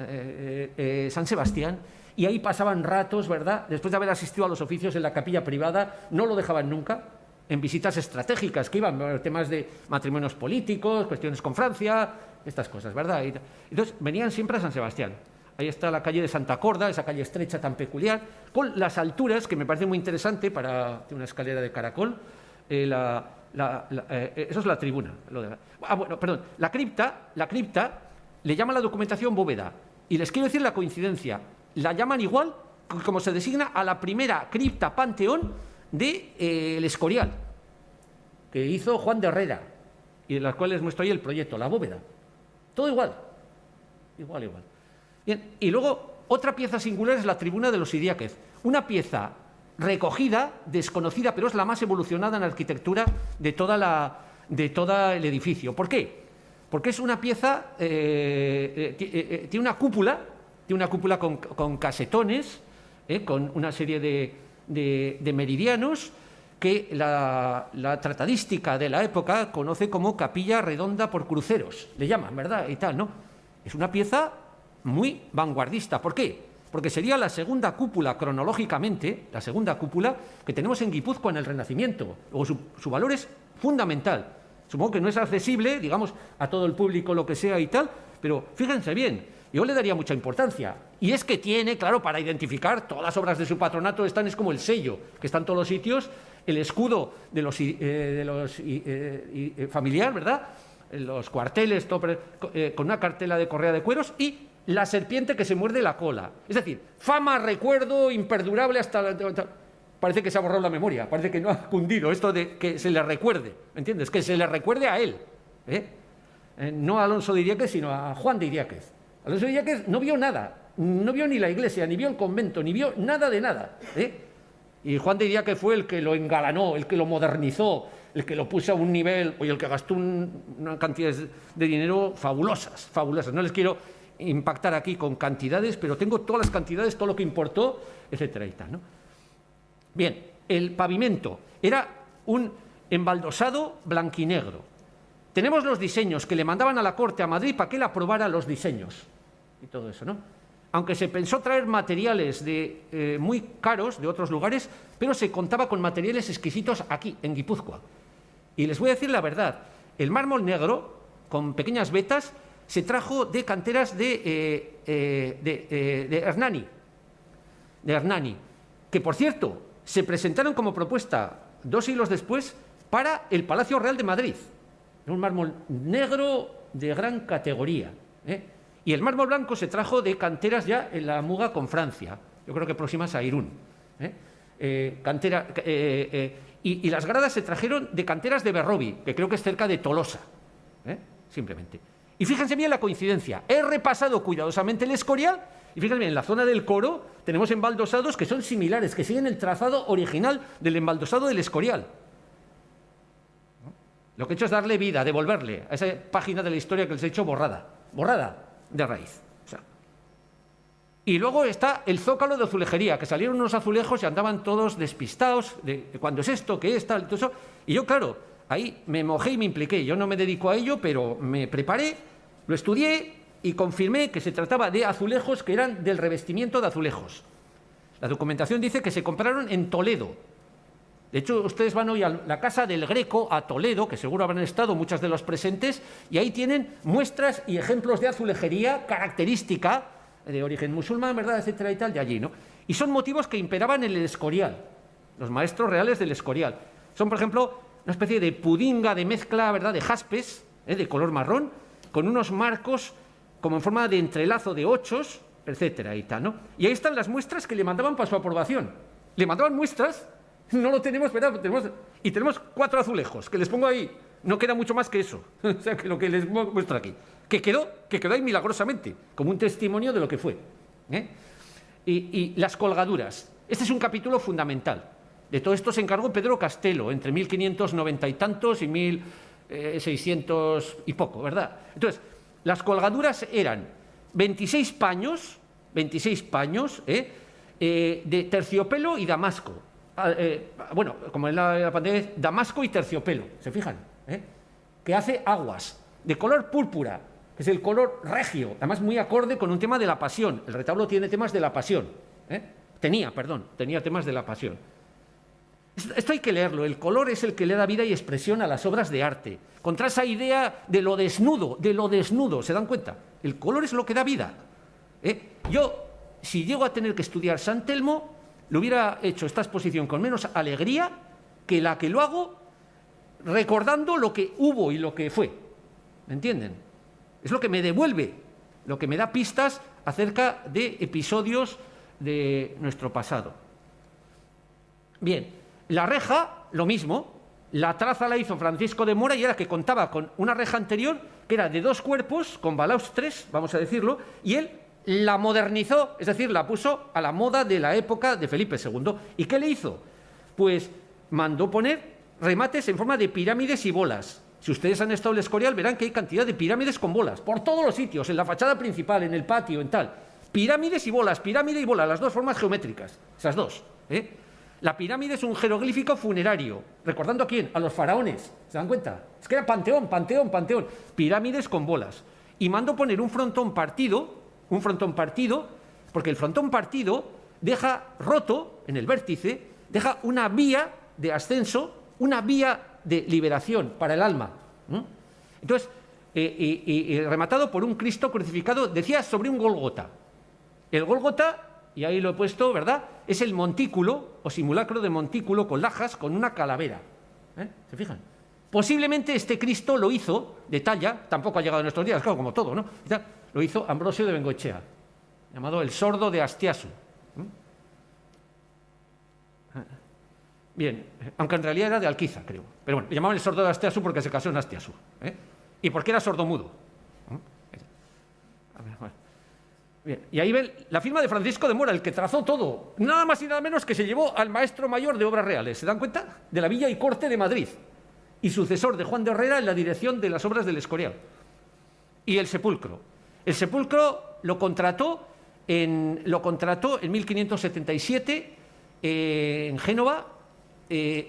San Sebastián, y ahí pasaban ratos, ¿verdad? Después de haber asistido a los oficios en la capilla privada, no lo dejaban nunca, en visitas estratégicas que iban, temas de matrimonios políticos, cuestiones con Francia, estas cosas, ¿verdad? Entonces, venían siempre a San Sebastián. Ahí está la calle de Santa Corda, esa calle estrecha tan peculiar, con las alturas, que me parece muy interesante para una escalera de caracol. Eso es la tribuna. La cripta le llama la documentación bóveda. Y les quiero decir la coincidencia. La llaman igual como se designa a la primera cripta panteón del Escorial, que hizo Juan de Herrera, y de las cuales muestro ahí el proyecto, la bóveda. Todo igual. Igual. Bien, y luego otra pieza singular es la tribuna de los Idiáquez. Una pieza recogida, desconocida, pero es la más evolucionada en arquitectura de todo el edificio. ¿Por qué? Porque es una pieza, tiene una cúpula con casetones, con una serie de meridianos que la tratadística de la época conoce como capilla redonda por cruceros, le llaman, ¿verdad? Y tal, ¿no? Es una pieza muy vanguardista. ¿Por qué? Porque sería la segunda cúpula cronológicamente, la segunda cúpula que tenemos en Guipúzcoa en el Renacimiento. Luego su valor es fundamental. Supongo que no es accesible, digamos, a todo el público, lo que sea y tal, pero fíjense bien, yo le daría mucha importancia. Y es que tiene, claro, para identificar todas las obras de su patronato, es como el sello, que está en todos los sitios, el escudo de los familiar, ¿verdad? Los cuarteles, con una cartela de correa de cueros, y la serpiente que se muerde la cola. Es decir, fama, recuerdo, imperdurable hasta... Parece que se ha borrado la memoria, parece que no ha cundido esto de que se le recuerde, ¿me entiendes? Que se le recuerde a él, no a Alonso de Idiáquez, sino a Juan de Idiáquez. Alonso de Idiáquez no vio nada, no vio ni la iglesia, ni vio el convento, ni vio nada de nada, Y Juan de Idiáquez fue el que lo engalanó, el que lo modernizó, el que lo puso a un nivel, y el que gastó una cantidad de dinero fabulosas. No les quiero impactar aquí con cantidades, pero tengo todas las cantidades, todo lo que importó, etcétera y tal, ¿no? Bien, el pavimento era un embaldosado blanquinegro. Tenemos los diseños que le mandaban a la corte a Madrid para que él aprobara los diseños y todo eso, ¿no? Aunque se pensó traer materiales muy caros de otros lugares, pero se contaba con materiales exquisitos aquí, en Guipúzcoa. Y les voy a decir la verdad, el mármol negro, con pequeñas vetas, se trajo de canteras de Hernani, que, por cierto, se presentaron como propuesta 2 siglos después para el Palacio Real de Madrid. Un mármol negro de gran categoría, Y el mármol blanco se trajo de canteras ya en la Muga con Francia, yo creo que próximas a Irún. Y las gradas se trajeron de canteras de Berrobi, que creo que es cerca de Tolosa, simplemente. Y fíjense bien la coincidencia. He repasado cuidadosamente el Escorial y fíjense bien, en la zona del Coro tenemos embaldosados que son similares, que siguen el trazado original del embaldosado del Escorial. Lo que he hecho es darle vida, devolverle a esa página de la historia que les he hecho borrada de raíz. Y luego está el zócalo de azulejería, que salieron unos azulejos y andaban todos despistados de cuándo es esto, qué es, tal, todo eso. Y yo, claro, ahí me mojé y me impliqué. Yo no me dedico a ello, pero me preparé, lo estudié y confirmé que se trataba de azulejos que eran del revestimiento de azulejos. La documentación dice que se compraron en Toledo. De hecho, ustedes van hoy a la Casa del Greco, a Toledo, que seguro habrán estado muchas de los presentes, y ahí tienen muestras y ejemplos de azulejería característica de origen musulmán, ¿verdad?, etcétera y tal, de allí, ¿no? Y son motivos que imperaban en el Escorial, los maestros reales del Escorial. Son, por ejemplo, una especie de pudinga de mezcla, ¿verdad?, de jaspes, de color marrón, con unos marcos como en forma de entrelazo de ochos, etcétera y tal, ¿no? Y ahí están las muestras que le mandaban para su aprobación. Le mandaban muestras, no lo tenemos, ¿verdad? Y tenemos 4 azulejos, que les pongo ahí. No queda mucho más que eso, o sea, que lo que les muestro aquí. Que quedó ahí milagrosamente, como un testimonio de lo que fue. y las colgaduras. Este es un capítulo fundamental. De todo esto se encargó Pedro Castelo entre 1590 y tantos y 1600 y poco, ¿verdad? Entonces, las colgaduras eran 26 paños de terciopelo y damasco. Bueno, como en la pantalla, damasco y terciopelo, ¿se fijan? Que hace aguas, de color púrpura, que es el color regio, además muy acorde con un tema de la pasión. El retablo tiene temas de la pasión. Tenía temas de la pasión. Esto hay que leerlo. El color es el que le da vida y expresión a las obras de arte. Contra esa idea de lo desnudo, ¿se dan cuenta? El color es lo que da vida. Yo, si llego a tener que estudiar San Telmo, le hubiera hecho esta exposición con menos alegría que la que lo hago recordando lo que hubo y lo que fue. ¿Me entienden? Es lo que me devuelve, lo que me da pistas acerca de episodios de nuestro pasado. Bien, la reja, lo mismo, la traza la hizo Francisco de Mora y era que contaba con una reja anterior que era de 2 cuerpos, con balaustres, vamos a decirlo, y él la modernizó, es decir, la puso a la moda de la época de Felipe II. ¿Y qué le hizo? Pues mandó poner remates en forma de pirámides y bolas. Si ustedes han estado en el Escorial verán que hay cantidad de pirámides con bolas, por todos los sitios, en la fachada principal, en el patio, en tal. Pirámides y bolas, pirámide y bola, las dos formas geométricas, esas dos. La pirámide es un jeroglífico funerario, recordando a quién, a los faraones, ¿se dan cuenta? Es que era panteón, pirámides con bolas. Y mandó poner un frontón partido, porque el frontón partido deja roto, en el vértice, deja una vía de ascenso, una vía de liberación para el alma. Entonces, y rematado por un Cristo crucificado, decía, sobre un Gólgota. El Gólgota, y ahí lo he puesto, ¿verdad?, es el montículo, o simulacro de montículo con lajas, con una calavera. ¿Se fijan? Posiblemente este Cristo lo hizo, de talla, tampoco ha llegado a nuestros días, claro, como todo, ¿no? Lo hizo Ambrosio de Bengoechea, llamado el sordo de Astiasu. Bien, aunque en realidad era de Alquiza, creo. Pero bueno, llamaban el sordo de Astiasu porque se casó en Astiasu. Y porque era sordomudo. Bien, y ahí ven la firma de Francisco de Mora, el que trazó todo. Nada más y nada menos que se llevó al maestro mayor de obras reales. ¿Se dan cuenta? De la Villa y Corte de Madrid. Y sucesor de Juan de Herrera en la dirección de las obras del Escorial. Y el sepulcro. El sepulcro lo contrató en 1577 en Génova,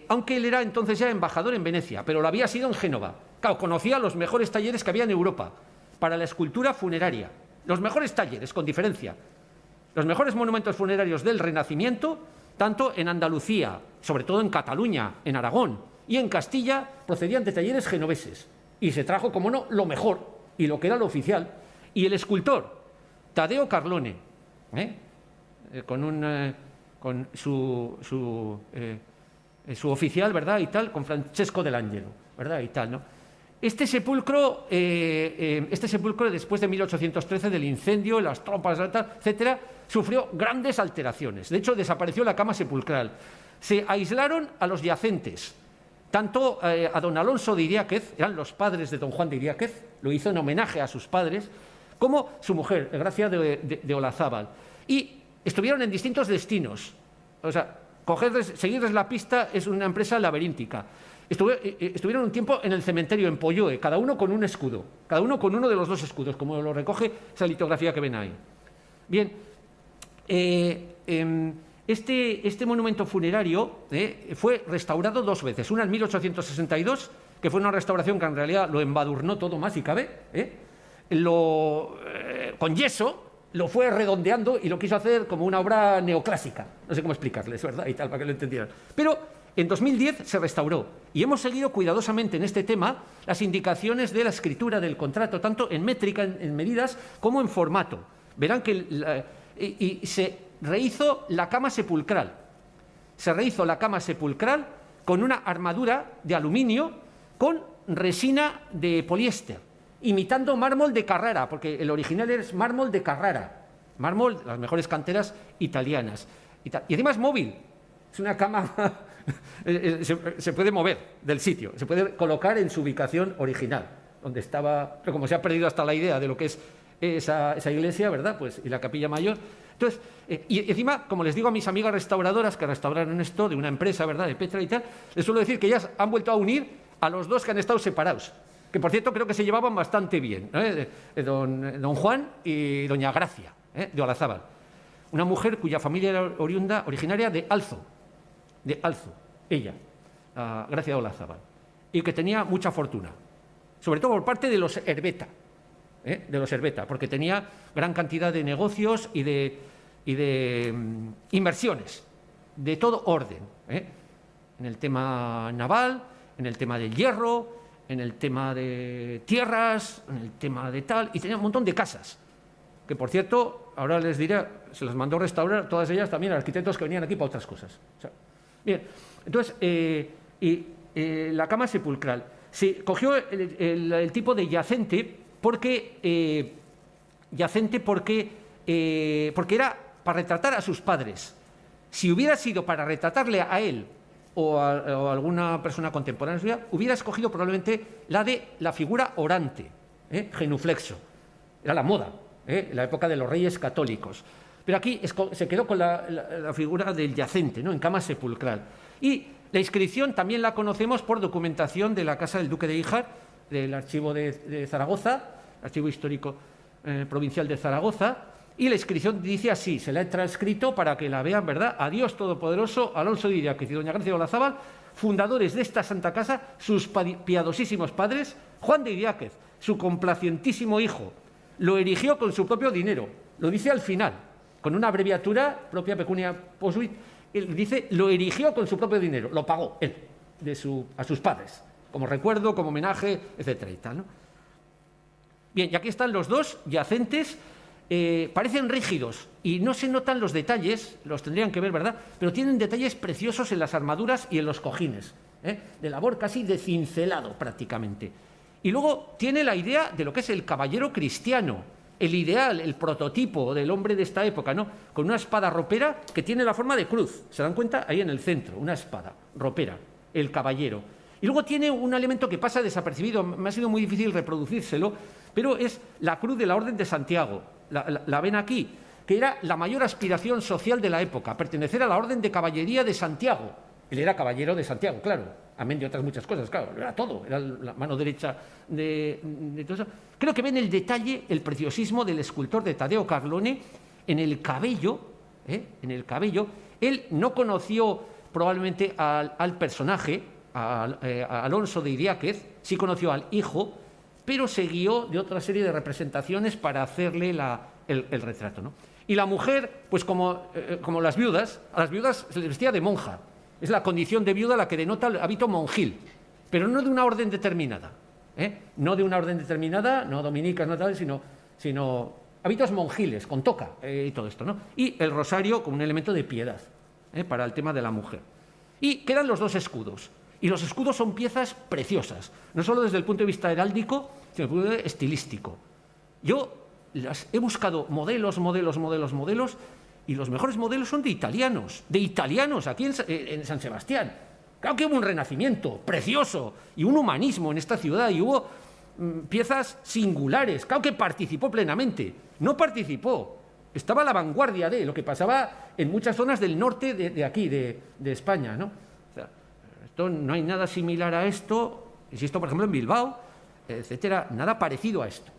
aunque él era entonces ya embajador en Venecia, pero lo había sido en Génova. Claro, conocía los mejores talleres que había en Europa para la escultura funeraria. Los mejores talleres, con diferencia. Los mejores monumentos funerarios del Renacimiento, tanto en Andalucía, sobre todo en Cataluña, en Aragón y en Castilla, procedían de talleres genoveses. Y se trajo, como no, lo mejor y lo que era lo oficial. Y el escultor, Tadeo Carlone, con su oficial, ¿verdad?, y tal, con Francesco dell'Angelo, ¿verdad?, y tal, ¿no? Este sepulcro, después de 1813, del incendio, las tropas, etcétera, sufrió grandes alteraciones. De hecho, desapareció la cama sepulcral. Se aislaron a los yacentes. Tanto a don Alonso de Idiáquez, eran los padres de don Juan de Idiáquez, lo hizo en homenaje a sus padres, como su mujer, Gracia de Olazábal. Y estuvieron en distintos destinos. O sea, seguirles la pista es una empresa laberíntica. Estuvieron un tiempo en el cementerio, en Polloe, cada uno con un escudo, cada uno con uno de los 2 escudos, como lo recoge esa litografía que ven ahí. Bien, este monumento funerario fue restaurado 2 veces, una en 1862, que fue una restauración que en realidad lo embadurnó todo más si cabe, con yeso, lo fue redondeando y lo quiso hacer como una obra neoclásica, no sé cómo explicarles, ¿verdad?, y tal, para que lo entendieran. Pero en 2010 se restauró y hemos seguido cuidadosamente en este tema las indicaciones de la escritura del contrato, tanto en métrica, en medidas, como en formato. Verán que se rehizo la cama sepulcral. Se rehizo la cama sepulcral con una armadura de aluminio con resina de poliéster, imitando mármol de Carrara, porque el original es mármol de Carrara, mármol de las mejores canteras italianas. Y además móvil, es una cama se puede mover del sitio, se puede colocar en su ubicación original, donde estaba, pero como se ha perdido hasta la idea de lo que es esa iglesia, ¿verdad? Pues, y la capilla mayor. Entonces, y encima, como les digo a mis amigas restauradoras que restauraron esto de una empresa, ¿verdad?, de Petra y tal, les suelo decir que ellas han vuelto a unir a los dos que han estado separados, que por cierto creo que se llevaban bastante bien, don Juan y doña Gracia, de Olazábal, una mujer cuya familia era originaria de Alzo, ella, Gracia de Olazábal, y que tenía mucha fortuna, sobre todo por parte de los Herbeta, porque tenía gran cantidad de negocios y de inversiones de todo orden, en el tema naval, en el tema del hierro, en el tema de tierras, en el tema de tal, y tenía un montón de casas, que por cierto, ahora les diré, se las mandó restaurar todas ellas también a arquitectos que venían aquí para otras cosas. O sea, bien, entonces, la cama sepulcral se cogió el tipo de yacente porque era para retratar a sus padres. Si hubiera sido para retratarle a él o a alguna persona contemporánea suya, hubiera escogido probablemente la de la figura orante, genuflexo. Era la moda, la época de los reyes católicos. Pero aquí se quedó con la figura del yacente, ¿no?, en cama sepulcral. Y la inscripción también la conocemos por documentación de la Casa del Duque de Híjar, del Archivo de Zaragoza, Archivo Histórico Provincial de Zaragoza, y la inscripción dice así, se la he transcrito para que la vean, ¿verdad? A Dios Todopoderoso, Alonso de Idiáquez y doña Gracia de Olazábal, fundadores de esta Santa Casa, sus piadosísimos padres, Juan de Idiáquez, su complacientísimo hijo, lo erigió con su propio dinero, lo dice al final, con una abreviatura propia pecunia posuit, él dice, lo erigió con su propio dinero, lo pagó él, a sus padres, como recuerdo, como homenaje, etcétera y tal, ¿no? Bien, y aquí están los dos yacentes, parecen rígidos y no se notan los detalles, los tendrían que ver, ¿verdad?, pero tienen detalles preciosos en las armaduras y en los cojines, de labor casi de cincelado prácticamente. Y luego tiene la idea de lo que es el caballero cristiano, el ideal, el prototipo del hombre de esta época, ¿no?, con una espada ropera que tiene la forma de cruz, ¿se dan cuenta? Ahí en el centro, una espada ropera, el caballero. Y luego tiene un elemento que pasa desapercibido, me ha sido muy difícil reproducírselo, pero es la cruz de la Orden de Santiago, la ven aquí, que era la mayor aspiración social de la época, pertenecer a la Orden de Caballería de Santiago. Él era caballero de Santiago, claro, amén de otras muchas cosas, claro, era todo, era la mano derecha de todo eso. Creo que ven el detalle, el preciosismo del escultor de Taddeo Carlone en el cabello, Él no conoció probablemente al personaje, a Alonso de Idiáquez, sí conoció al hijo, pero se guió de otra serie de representaciones para hacerle el retrato, ¿no? Y la mujer, pues como las viudas, a las viudas se les vestía de monja. Es la condición de viuda la que denota el hábito monjil, pero no de una orden determinada, no de una orden determinada, no dominicas, no tal, sino hábitos monjiles, con toca y todo esto, ¿no? Y el rosario como un elemento de piedad para el tema de la mujer. Y quedan los dos escudos. Y los escudos son piezas preciosas, no solo desde el punto de vista heráldico, sino desde el punto de vista estilístico. Yo he buscado modelos, y los mejores modelos son de italianos, aquí en San Sebastián. Claro que hubo un renacimiento precioso y un humanismo en esta ciudad, y hubo piezas singulares, claro que participó plenamente. No participó, estaba a la vanguardia de lo que pasaba en muchas zonas del norte de aquí, de España, ¿no? No hay nada similar a esto, insisto, por ejemplo, en Bilbao, etcétera, nada parecido a esto,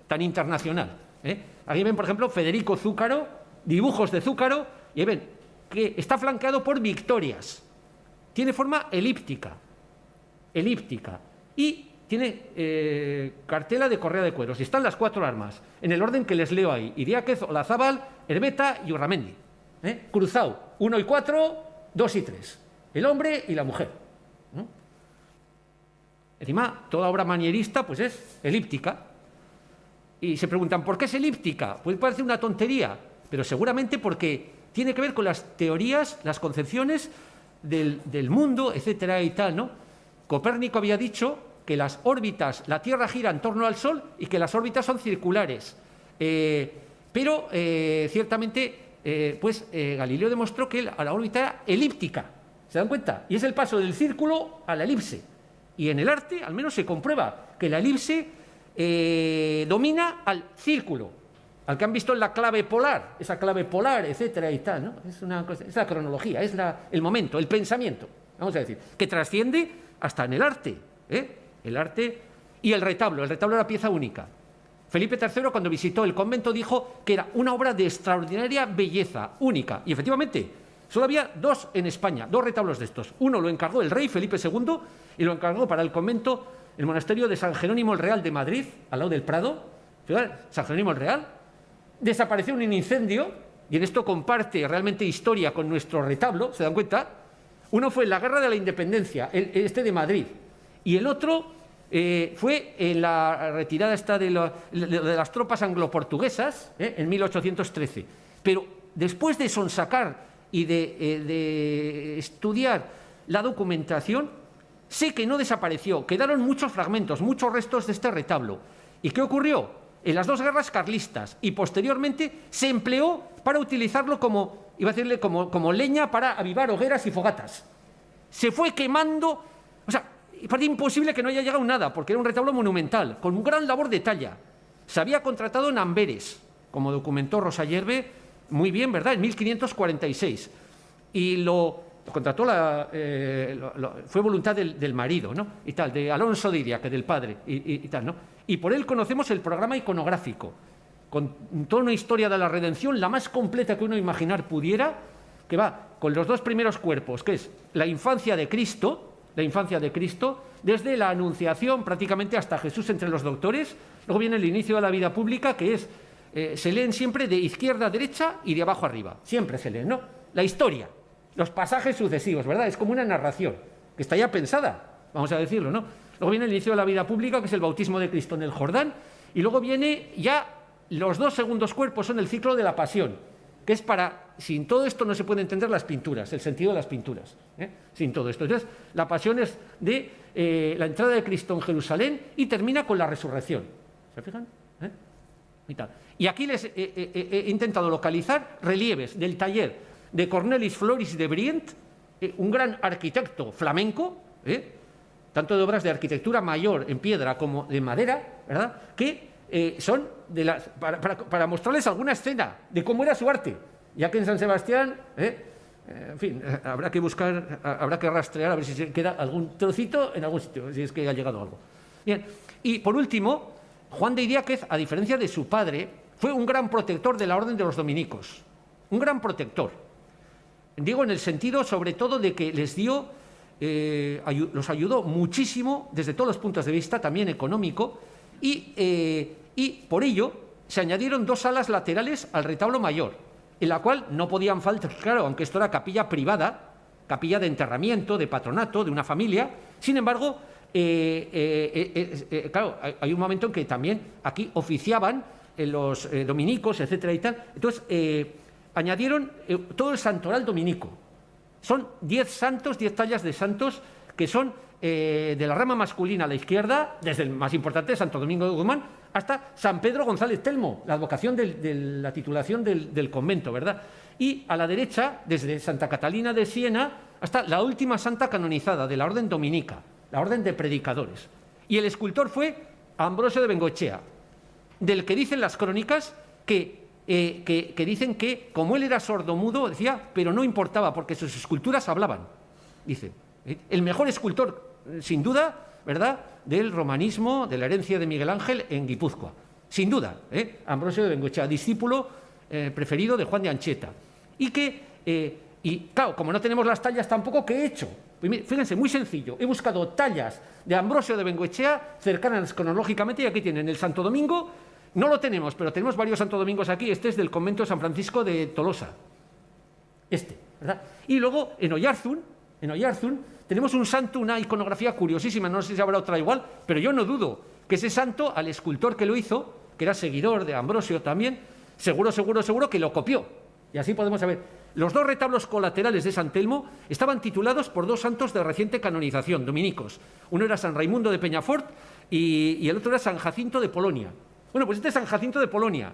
tan internacional. Aquí ven, por ejemplo, Federico Zúcaro, dibujos de Zúcaro, y ven que está flanqueado por victorias, tiene forma elíptica, y tiene cartela de correa de cueros, y están las 4 armas, en el orden que les leo ahí: Idiáquez, Olazábal, Herbeta y Urramendi, cruzado, 1 y 4, 2 y 3. El hombre y la mujer, ¿no? Encima, toda obra manierista pues es elíptica. Y se preguntan, ¿por qué es elíptica? Pues parece una tontería, pero seguramente porque tiene que ver con las teorías, las concepciones del mundo, etcétera y tal, ¿no? Copérnico había dicho que las órbitas, la Tierra gira en torno al Sol y que las órbitas son circulares. Pero ciertamente, Galileo demostró que la órbita era elíptica. ¿Se dan cuenta? Y es el paso del círculo a la elipse. Y en el arte, al menos, se comprueba que la elipse domina al círculo, al que han visto en la clave polar, esa clave polar, etcétera y tal, ¿no? Es la cronología, es el momento, el pensamiento, vamos a decir, que trasciende hasta en el arte, el arte y el retablo. El retablo era pieza única. Felipe III, cuando visitó el convento, dijo que era una obra de extraordinaria belleza, única. Y efectivamente, solo había 2 en España, 2 retablos de estos. Uno lo encargó el rey Felipe II y lo encargó para el convento, el monasterio de San Jerónimo el Real de Madrid, al lado del Prado. San Jerónimo el Real. Desapareció en un incendio, y en esto comparte realmente historia con nuestro retablo, ¿se dan cuenta? Uno fue en la Guerra de la Independencia, este de Madrid, y el otro fue en la retirada de las tropas anglo-portuguesas, en 1813. Pero después de sonsacar y de estudiar la documentación, sé que no desapareció, quedaron muchos fragmentos, muchos restos de este retablo. ¿Y qué ocurrió? En las 2 guerras carlistas y posteriormente se empleó para utilizarlo como leña para avivar hogueras y fogatas. Se fue quemando, o sea, parece imposible que no haya llegado nada, porque era un retablo monumental, con un gran labor de talla. Se había contratado en Amberes, como documentó Rosa Yerbe, muy bien, ¿verdad?, en 1546. Y lo contrató, fue voluntad del marido, ¿no?, y tal, de Alonso de Iria, que del padre, y tal, ¿no? Y por él conocemos el programa iconográfico, con toda una historia de la redención, la más completa que uno imaginar pudiera, que va con los 2 primeros cuerpos, que es la infancia de Cristo, desde la Anunciación prácticamente hasta Jesús entre los doctores. Luego viene el inicio de la vida pública, que es, se leen siempre de izquierda a derecha y de abajo arriba. Siempre se leen, ¿no? La historia, los pasajes sucesivos, ¿verdad? Es como una narración, que está ya pensada, vamos a decirlo, ¿no? Luego viene el inicio de la vida pública, que es el bautismo de Cristo en el Jordán, y luego viene ya los 2 segundos cuerpos, son el ciclo de la pasión, que es sin todo esto no se puede entender las pinturas, el sentido de las pinturas, sin todo esto. Entonces, la pasión es de la entrada de Cristo en Jerusalén y termina con la resurrección. ¿Se fijan? Y aquí les he intentado localizar relieves del taller de Cornelis Floris de Brient, un gran arquitecto flamenco, tanto de obras de arquitectura mayor en piedra como de madera, ¿verdad?, que son para mostrarles alguna escena de cómo era su arte, ya que en San Sebastián, en fin, habrá que buscar, habrá que rastrear a ver si se queda algún trocito en algún sitio, si es que ha llegado algo. Bien, y por último, Juan de Idiáquez, a diferencia de su padre, fue un gran protector de la orden de los dominicos, un gran protector. Digo en el sentido, sobre todo, de que les dio, los ayudó muchísimo desde todos los puntos de vista, también económico, y por ello se añadieron 2 salas laterales al retablo mayor, en la cual no podían faltar, claro, aunque esto era capilla privada, capilla de enterramiento, de patronato, de una familia. Sin embargo, claro, hay un momento en que también aquí oficiaban los dominicos, etcétera y tal. Entonces, añadieron todo el santoral dominico. Son 10 santos, 10 tallas de santos que son de la rama masculina a la izquierda, desde el más importante, Santo Domingo de Guzmán, hasta San Pedro González Telmo, la advocación de la titulación del convento, ¿verdad? Y a la derecha, desde Santa Catalina de Siena hasta la última santa canonizada de la orden dominica, la orden de predicadores. Y el escultor fue Ambrosio de Bengoechea, del que dicen las crónicas que dicen que, como él era sordomudo, decía, pero no importaba, porque sus esculturas hablaban, dice. El mejor escultor, sin duda, ¿verdad?, del romanismo, de la herencia de Miguel Ángel en Guipúzcoa. Sin duda, Ambrosio de Bengoechea, discípulo preferido de Juan de Anchieta. Y claro, como no tenemos las tallas tampoco, ¿qué he hecho? Pues fíjense, muy sencillo. He buscado tallas de Ambrosio de Bengoechea cercanas cronológicamente, y aquí tienen el Santo Domingo. No lo tenemos, pero tenemos varios Santo Domingos aquí. Este es del convento de San Francisco de Tolosa. ¿Verdad? Y luego en Oyarzún tenemos un santo, una iconografía curiosísima, no sé si habrá otra igual, pero yo no dudo que ese santo, al escultor que lo hizo, que era seguidor de Ambrosio también, seguro que lo copió. Y así podemos saber. Los 2 retablos colaterales de San Telmo estaban titulados por 2 santos de reciente canonización, dominicos. Uno era San Raimundo de Peñafort y el otro era San Jacinto de Polonia. Bueno, pues este es San Jacinto de Polonia,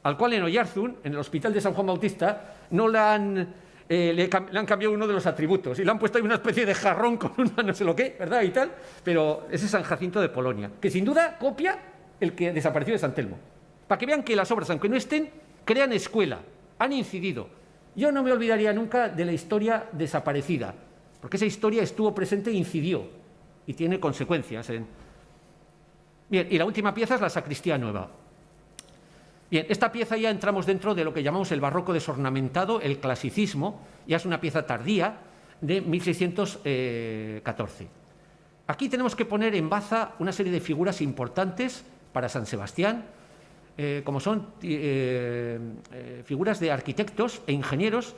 al cual en Oyarzún, en el hospital de San Juan Bautista, no le han le han cambiado uno de los atributos y le han puesto ahí una especie de jarrón con una no sé lo qué, ¿verdad? Y tal, pero ese es San Jacinto de Polonia, que sin duda copia el que desapareció de San Telmo. Para que vean que las obras, aunque no estén, crean escuela, han incidido. Yo no me olvidaría nunca de la historia desaparecida, porque esa historia estuvo presente e incidió, y tiene consecuencias. Bien, y la última pieza es la sacristía nueva. Bien, esta pieza ya entramos dentro de lo que llamamos el barroco desornamentado, el clasicismo, ya es una pieza tardía de 1614. Aquí tenemos que poner en baza una serie de figuras importantes para San Sebastián, como son figuras de arquitectos e ingenieros,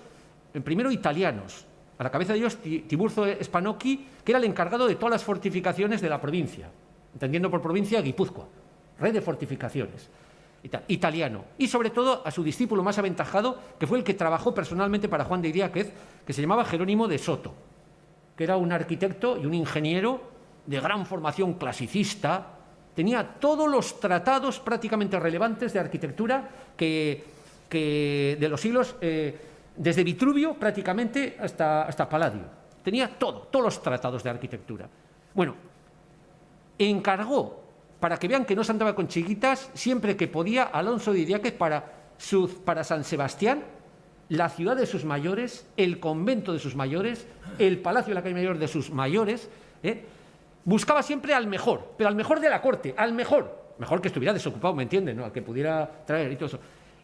primero italianos, a la cabeza de ellos Tiburcio Spanocchi, que era el encargado de todas las fortificaciones de la provincia, entendiendo por provincia Guipúzcoa, red de fortificaciones. Italiano, y sobre todo a su discípulo más aventajado, que fue el que trabajó personalmente para Juan de Idiáquez, que se llamaba Jerónimo de Soto, que era un arquitecto y un ingeniero de gran formación clasicista, tenía todos los tratados prácticamente relevantes de arquitectura que de los siglos, desde Vitruvio prácticamente hasta Palladio, tenía todos los tratados de arquitectura. Bueno, encargó, para que vean que no se andaba con chiquitas, siempre que podía, Alonso de Idiáquez para San Sebastián, la ciudad de sus mayores, el convento de sus mayores, el palacio de la calle Mayor de sus mayores, buscaba siempre al mejor, pero al mejor de la corte, al mejor que estuviera desocupado, ¿me entienden?, ¿no?, al que pudiera traer y todo eso.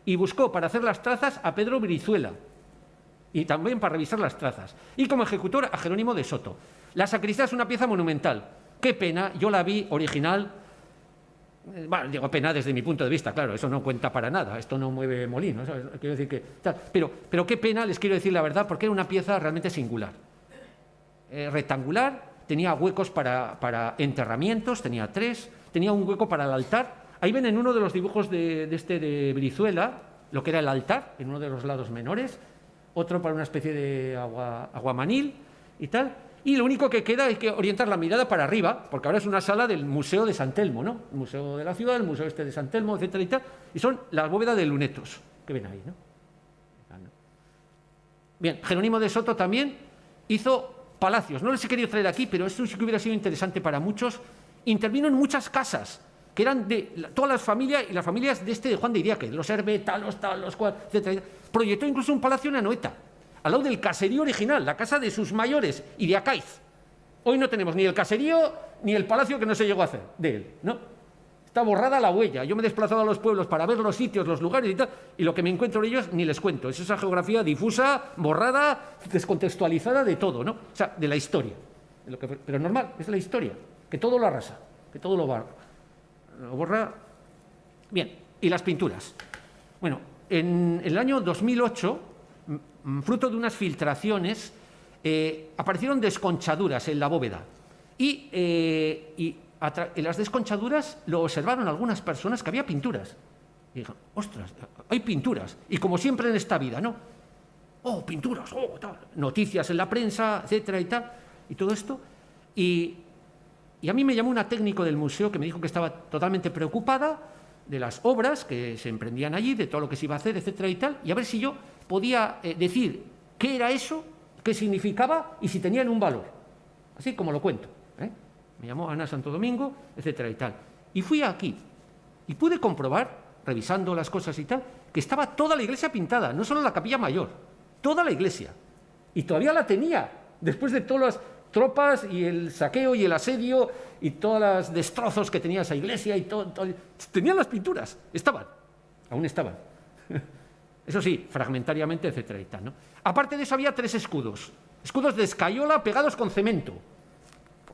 Y buscó para hacer las trazas a Pedro Brizuela, y también para revisar las trazas, y como ejecutor a Jerónimo de Soto. La sacristía es una pieza monumental. Qué pena, yo la vi original. Bueno, digo pena desde mi punto de vista, claro, eso no cuenta para nada, esto no mueve molino, ¿sabes? Quiero decir que tal, pero qué pena, les quiero decir la verdad, porque era una pieza realmente singular. Rectangular, tenía huecos para enterramientos, tenía 3, tenía un hueco para el altar. Ahí ven en uno de los dibujos de Brizuela, lo que era el altar, en uno de los lados menores, otro para una especie de aguamanil y tal. Y lo único que queda es que orientar la mirada para arriba, porque ahora es una sala del Museo de San Telmo, ¿no? El Museo de la Ciudad, el Museo de San Telmo, etcétera y tal, y son las bóvedas de lunetos, que ven ahí, ¿no? Bien, Jerónimo de Soto también hizo palacios. No les he querido traer aquí, pero esto sí que hubiera sido interesante para muchos. Intervino en muchas casas, que eran de todas las familias, y las familias de Juan de Idiáquez, los Herbeta, los tal, los cual, etcétera. Proyectó incluso un palacio en Anoeta, al lado del caserío original, la casa de sus mayores y de Acaiz. Hoy no tenemos ni el caserío ni el palacio, que no se llegó a hacer de él, ¿no? Está borrada la huella. Yo me he desplazado a los pueblos para ver los sitios, los lugares y tal, y lo que me encuentro en ellos ni les cuento. Es esa geografía difusa, borrada, descontextualizada de todo, ¿no? O sea, de la historia. Pero normal, es la historia, que todo lo arrasa, que todo lo borra. Bien, y las pinturas. Bueno, en el año 2008... fruto de unas filtraciones, aparecieron desconchaduras en la bóveda. Y en las desconchaduras lo observaron algunas personas, que había pinturas. Y dijeron, ostras, hay pinturas. Y como siempre en esta vida, ¿no? Oh, pinturas, oh, tal. Noticias en la prensa, etcétera y tal. Y todo esto. Y a mí me llamó una técnico del museo que me dijo que estaba totalmente preocupada de las obras que se emprendían allí, de todo lo que se iba a hacer, etcétera y tal, y a ver si yo podía decir qué era eso, qué significaba y si tenían un valor. Así como lo cuento. Me llamó Ana Santo Domingo, etcétera y tal. Y fui aquí y pude comprobar, revisando las cosas y tal, que estaba toda la iglesia pintada, no solo la capilla mayor, toda la iglesia. Y todavía la tenía, después de todas las tropas y el saqueo y el asedio y todos los destrozos que tenía esa iglesia y todo. Tenían las pinturas, aún estaban. Eso sí, fragmentariamente, etcétera y tal, ¿no? Aparte de eso había 3 escudos de escayola pegados con cemento.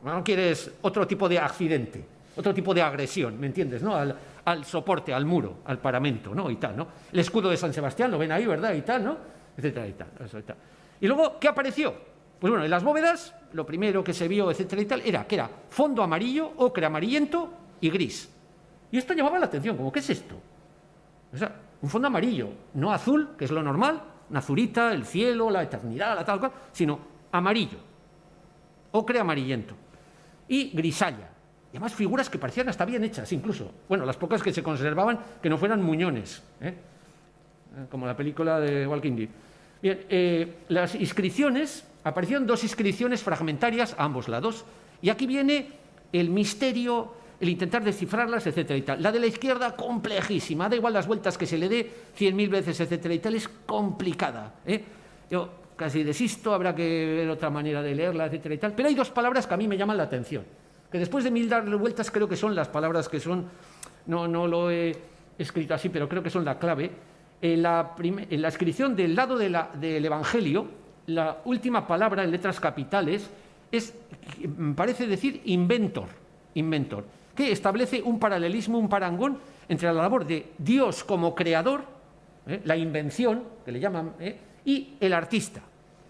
No quieres otro tipo de accidente, otro tipo de agresión, ¿me entiendes?, ¿no? Al soporte, al muro, al paramento, ¿no? Y tal, ¿no? El escudo de San Sebastián, lo ven ahí, ¿verdad? Y tal, ¿no? Etcétera y tal, eso y tal. Y luego, ¿qué apareció? Pues bueno, en las bóvedas, lo primero que se vio, etcétera y tal, era que era fondo amarillo, ocre amarillento y gris. Y esto llamaba la atención, como, ¿qué es esto? O sea, un fondo amarillo, no azul, que es lo normal, una azurita, el cielo, la eternidad, la tal cual, sino amarillo, ocre amarillento y grisalla. Y además figuras que parecían hasta bien hechas, incluso. Bueno, las pocas que se conservaban, que no fueran muñones, como la película de Walking Dead. Bien, las inscripciones, aparecieron 2 inscripciones fragmentarias a ambos lados, y aquí viene el misterio, el intentar descifrarlas, etcétera y tal. La de la izquierda, complejísima, da igual las vueltas que se le dé 100.000 veces, etcétera y tal, es complicada. Yo casi desisto, habrá que ver otra manera de leerla, etcétera y tal, pero hay 2 palabras que a mí me llaman la atención, que después de 1000 darle vueltas creo que son las palabras que son, no lo he escrito así, pero creo que son la clave. En la inscripción del lado del Evangelio, la última palabra en letras capitales parece decir inventor, que establece un paralelismo, un parangón entre la labor de Dios como creador, la invención, que le llaman, y el artista.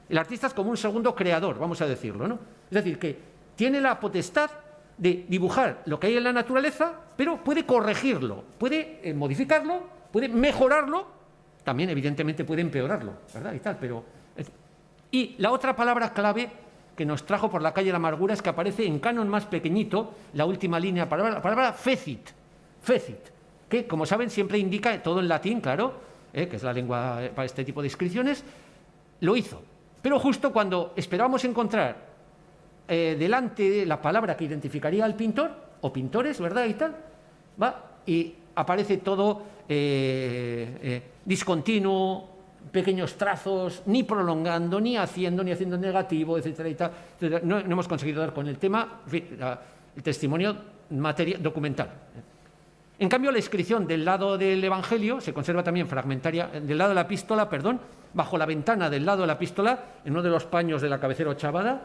El artista es como un segundo creador, vamos a decirlo, ¿no? Es decir, que tiene la potestad de dibujar lo que hay en la naturaleza, pero puede corregirlo, puede modificarlo, puede mejorarlo, también evidentemente puede empeorarlo, ¿verdad? Y tal, pero... Y la otra palabra clave que nos trajo por la calle de la amargura es que aparece en canon más pequeñito, la última línea, la palabra fecit, que, como saben, siempre indica, todo en latín, claro, que es la lengua para este tipo de inscripciones, lo hizo. Pero justo cuando esperábamos encontrar delante de la palabra que identificaría al pintor, o pintores, ¿verdad? Y tal, y aparece todo discontinuo, pequeños trazos, ni prolongando, ni haciendo negativo, etcétera y tal. No hemos conseguido dar con el tema, en fin, el testimonio documental. En cambio, la inscripción del lado del Evangelio se conserva también fragmentaria, del lado de la epístola, bajo la ventana del lado de la epístola, en uno de los paños de la cabecera ochavada.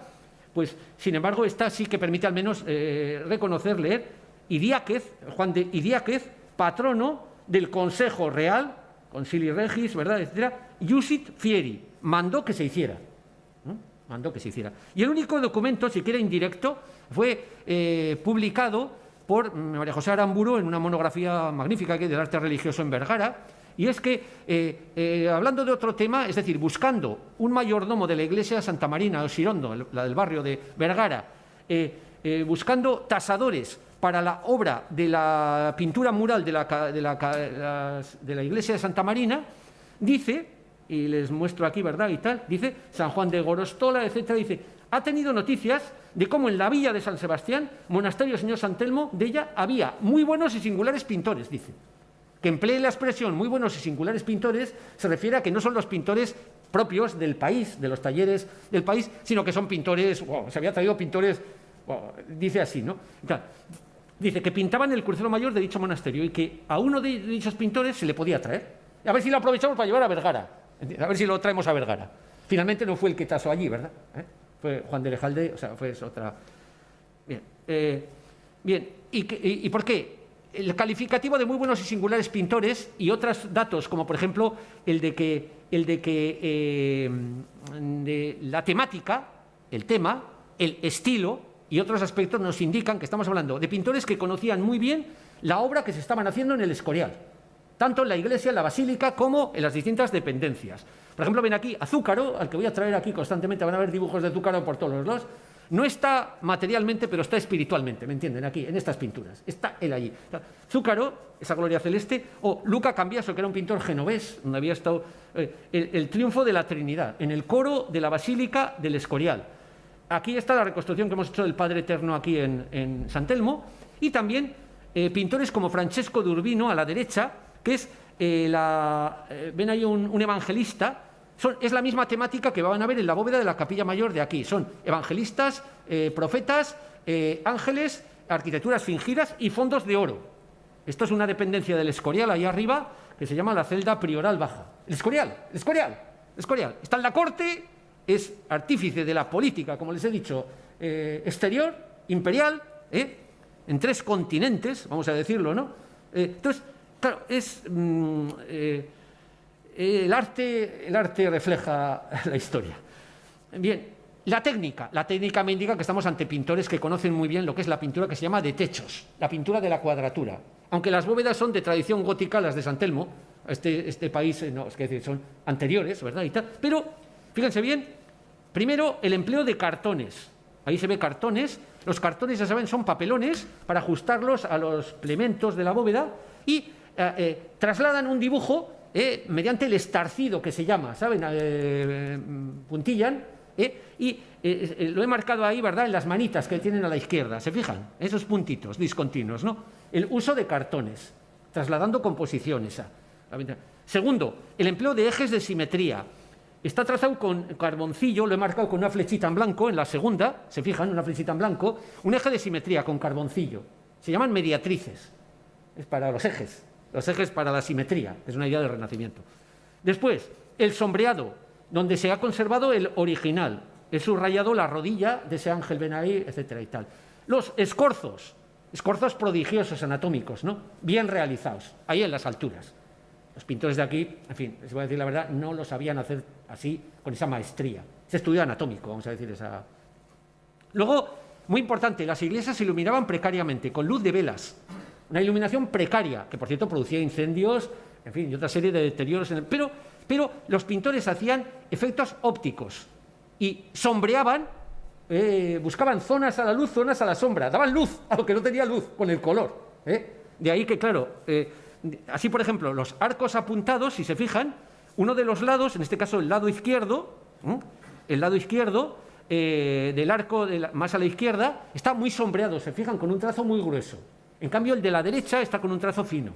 Pues, sin embargo, esta sí que permite al menos reconocer, leer, Idiáquez, Juan de Idiáquez, patrono del Consejo Real, Concili Regis, ¿verdad?, etcétera, Iusit Fieri, mandó que se hiciera. Mandó que se hiciera. Y el único documento, siquiera indirecto, fue publicado por María José Aramburu en una monografía magnífica que hay del arte religioso en Vergara, y es que, hablando de otro tema, es decir, buscando un mayordomo de la iglesia de Santa Marina o Sirondo, la del barrio de Vergara, buscando tasadores para la obra de la pintura mural de la iglesia de Santa Marina, dice, y les muestro aquí, ¿verdad?, y tal, dice San Juan de Gorostola, etcétera, dice, ha tenido noticias de cómo en la villa de San Sebastián, monasterio del Señor San Telmo, de ella había muy buenos y singulares pintores, dice. Que emplee la expresión muy buenos y singulares pintores se refiere a que no son los pintores propios del país, de los talleres del país, sino que son pintores, se había traído pintores, dice así, ¿no? Dice que pintaban el crucero mayor de dicho monasterio y que a uno de dichos pintores se le podía traer. A ver si lo aprovechamos para llevar a Vergara, a ver si lo traemos a Vergara. Finalmente no fue el que tasó allí, ¿verdad? Fue Juan de Lejalde, o sea, fue otra... Bien, ¿y por qué? El calificativo de muy buenos y singulares pintores y otros datos, como por ejemplo de la temática, el tema, el estilo y otros aspectos nos indican que estamos hablando de pintores que conocían muy bien la obra que se estaban haciendo en el Escorial, tanto en la iglesia, en la basílica, como en las distintas dependencias. Por ejemplo, ven aquí a Zúcaro, al que voy a traer aquí constantemente, van a ver dibujos de Zúcaro por todos los lados. No está materialmente, pero está espiritualmente, ¿me entienden? Aquí, en estas pinturas. Está él allí. Zúcaro, esa gloria celeste, o Luca Cambiaso, que era un pintor genovés, donde había estado el triunfo de la Trinidad, en el coro de la Basílica del Escorial. Aquí está la reconstrucción que hemos hecho del Padre Eterno aquí en San Telmo, y también pintores como Francesco de Urbino, a la derecha, que es, ven ahí un evangelista. Es la misma temática que van a ver en la bóveda de la capilla mayor de aquí. Son evangelistas, profetas, ángeles, arquitecturas fingidas y fondos de oro. Esto es una dependencia del Escorial, ahí arriba, que se llama la celda prioral baja. El Escorial. Está en la corte, es artífice de la política, como les he dicho, exterior, imperial, en 3 continentes, vamos a decirlo, ¿no? Entonces, claro, es... El arte refleja la historia. Bien, la técnica me indica que estamos ante pintores que conocen muy bien lo que es la pintura que se llama de techos, la pintura de la cuadratura. Aunque las bóvedas son de tradición gótica, las de San Telmo, este país, no, es decir, son anteriores, ¿verdad? Y tal. Pero, fíjense bien, primero el empleo de cartones. Ahí se ve cartones. Los cartones, ya saben, son papelones para ajustarlos a los plementos de la bóveda y trasladan un dibujo mediante el estarcido que se llama, ¿saben? Puntillan, y lo he marcado ahí, ¿verdad?, en las manitas que tienen a la izquierda, ¿se fijan? Esos puntitos discontinuos, ¿no? El uso de cartones, trasladando composiciones. Segundo, el empleo de ejes de simetría. Está trazado con carboncillo, lo he marcado con una flechita en blanco, en la segunda, ¿se fijan? Una flechita en blanco, un eje de simetría con carboncillo. Se llaman mediatrices, es para los ejes para la simetría, es una idea del Renacimiento. Después, el sombreado, donde se ha conservado el original, he subrayado la rodilla de ese ángel Benaí, etcétera y tal. Los escorzos prodigiosos anatómicos, ¿no? Bien realizados, ahí en las alturas. Los pintores de aquí, en fin, les voy a decir la verdad, no lo sabían hacer así, con esa maestría. Ese estudio anatómico, vamos a decir esa. Luego, muy importante, las iglesias se iluminaban precariamente, con luz de velas. Una iluminación precaria, que por cierto producía incendios, en fin, y otra serie de deterioros. Pero los pintores hacían efectos ópticos y sombreaban, buscaban zonas a la luz, zonas a la sombra, daban luz a lo que no tenía luz, con el color. De ahí que, claro, así por ejemplo, los arcos apuntados, si se fijan, uno de los lados, en este caso el lado izquierdo, del arco más a la izquierda, está muy sombreado, se fijan, con un trazo muy grueso. En cambio, el de la derecha está con un trazo fino.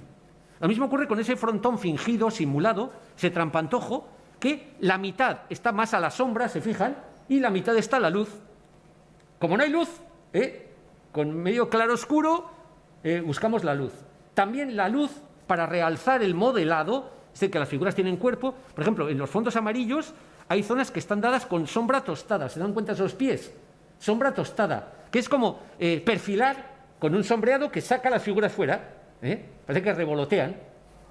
Lo mismo ocurre con ese frontón fingido, simulado, ese trampantojo, que la mitad está más a la sombra, se fijan, y la mitad está a la luz. Como no hay luz, con medio claro oscuro, buscamos la luz. También la luz, para realzar el modelado, es decir, que las figuras tienen cuerpo. Por ejemplo, en los fondos amarillos hay zonas que están dadas con sombra tostada. ¿Se dan cuenta esos pies? Sombra tostada, que es como perfilar con un sombreado que saca las figuras fuera, parece que revolotean,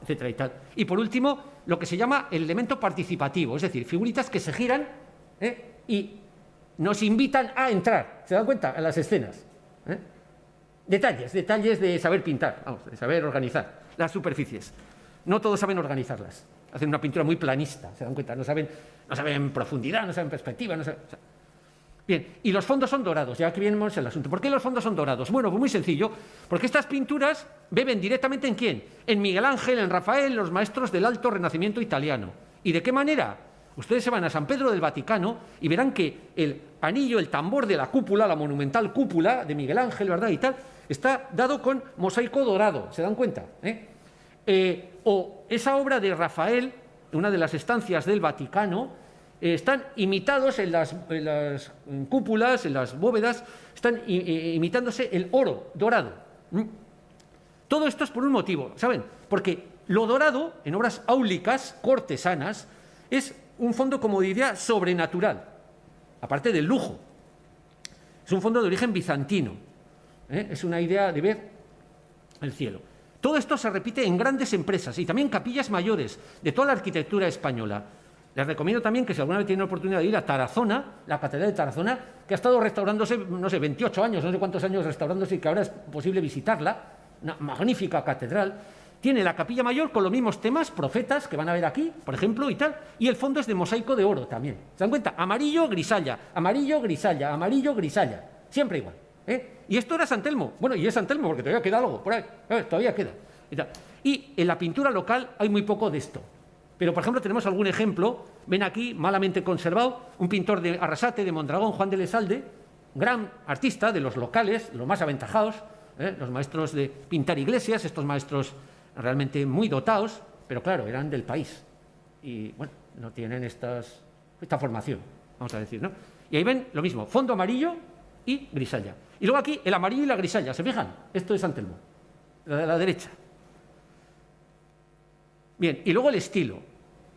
etcétera y tal. Y por último, lo que se llama el elemento participativo, es decir, figuritas que se giran y nos invitan a entrar, ¿se dan cuenta? En las escenas. Detalles de saber pintar, vamos, de saber organizar las superficies. No todos saben organizarlas, hacen una pintura muy planista, ¿se dan cuenta? No saben profundidad, no saben perspectiva, no saben. Bien, y los fondos son dorados, ya que vemos el asunto. ¿Por qué los fondos son dorados? Bueno, pues muy sencillo, porque estas pinturas beben directamente ¿en quién? En Miguel Ángel, en Rafael, los maestros del Alto Renacimiento italiano. ¿Y de qué manera? Ustedes se van a San Pedro del Vaticano y verán que el anillo, el tambor de la cúpula, la monumental cúpula de Miguel Ángel, ¿verdad? Y tal, está dado con mosaico dorado, ¿se dan cuenta? O esa obra de Rafael, una de las estancias del Vaticano, están imitados en las cúpulas, en las bóvedas, están imitándose el oro dorado. Todo esto es por un motivo, ¿saben? Porque lo dorado, en obras áulicas, cortesanas, es un fondo, como diría, sobrenatural, aparte del lujo. Es un fondo de origen bizantino. Es una idea de ver el cielo. Todo esto se repite en grandes empresas y también capillas mayores de toda la arquitectura española. Les recomiendo también que si alguna vez tienen la oportunidad de ir a Tarazona, la Catedral de Tarazona, que ha estado restaurándose, no sé, 28 años, no sé cuántos años restaurándose y que ahora es posible visitarla, una magnífica catedral, tiene la capilla mayor con los mismos temas, profetas, que van a ver aquí, por ejemplo, y tal, y el fondo es de mosaico de oro también. ¿Se dan cuenta? Amarillo, grisalla, amarillo, grisalla, amarillo, grisalla, siempre igual. Y esto era San Telmo, bueno, y es San Telmo porque todavía queda algo, por ahí, todavía queda. Y en la pintura local hay muy poco de esto. Pero, por ejemplo, tenemos algún ejemplo, ven aquí, malamente conservado, un pintor de Arrasate, de Mondragón, Juan de Elezalde, gran artista de los locales, los más aventajados, los maestros de pintar iglesias, estos maestros realmente muy dotados, pero claro, eran del país. Y, bueno, no tienen esta formación, vamos a decir, ¿no? Y ahí ven lo mismo, fondo amarillo y grisalla. Y luego aquí, el amarillo y la grisalla, ¿se fijan? Esto es San Telmo, la de la derecha. Bien, y luego el estilo.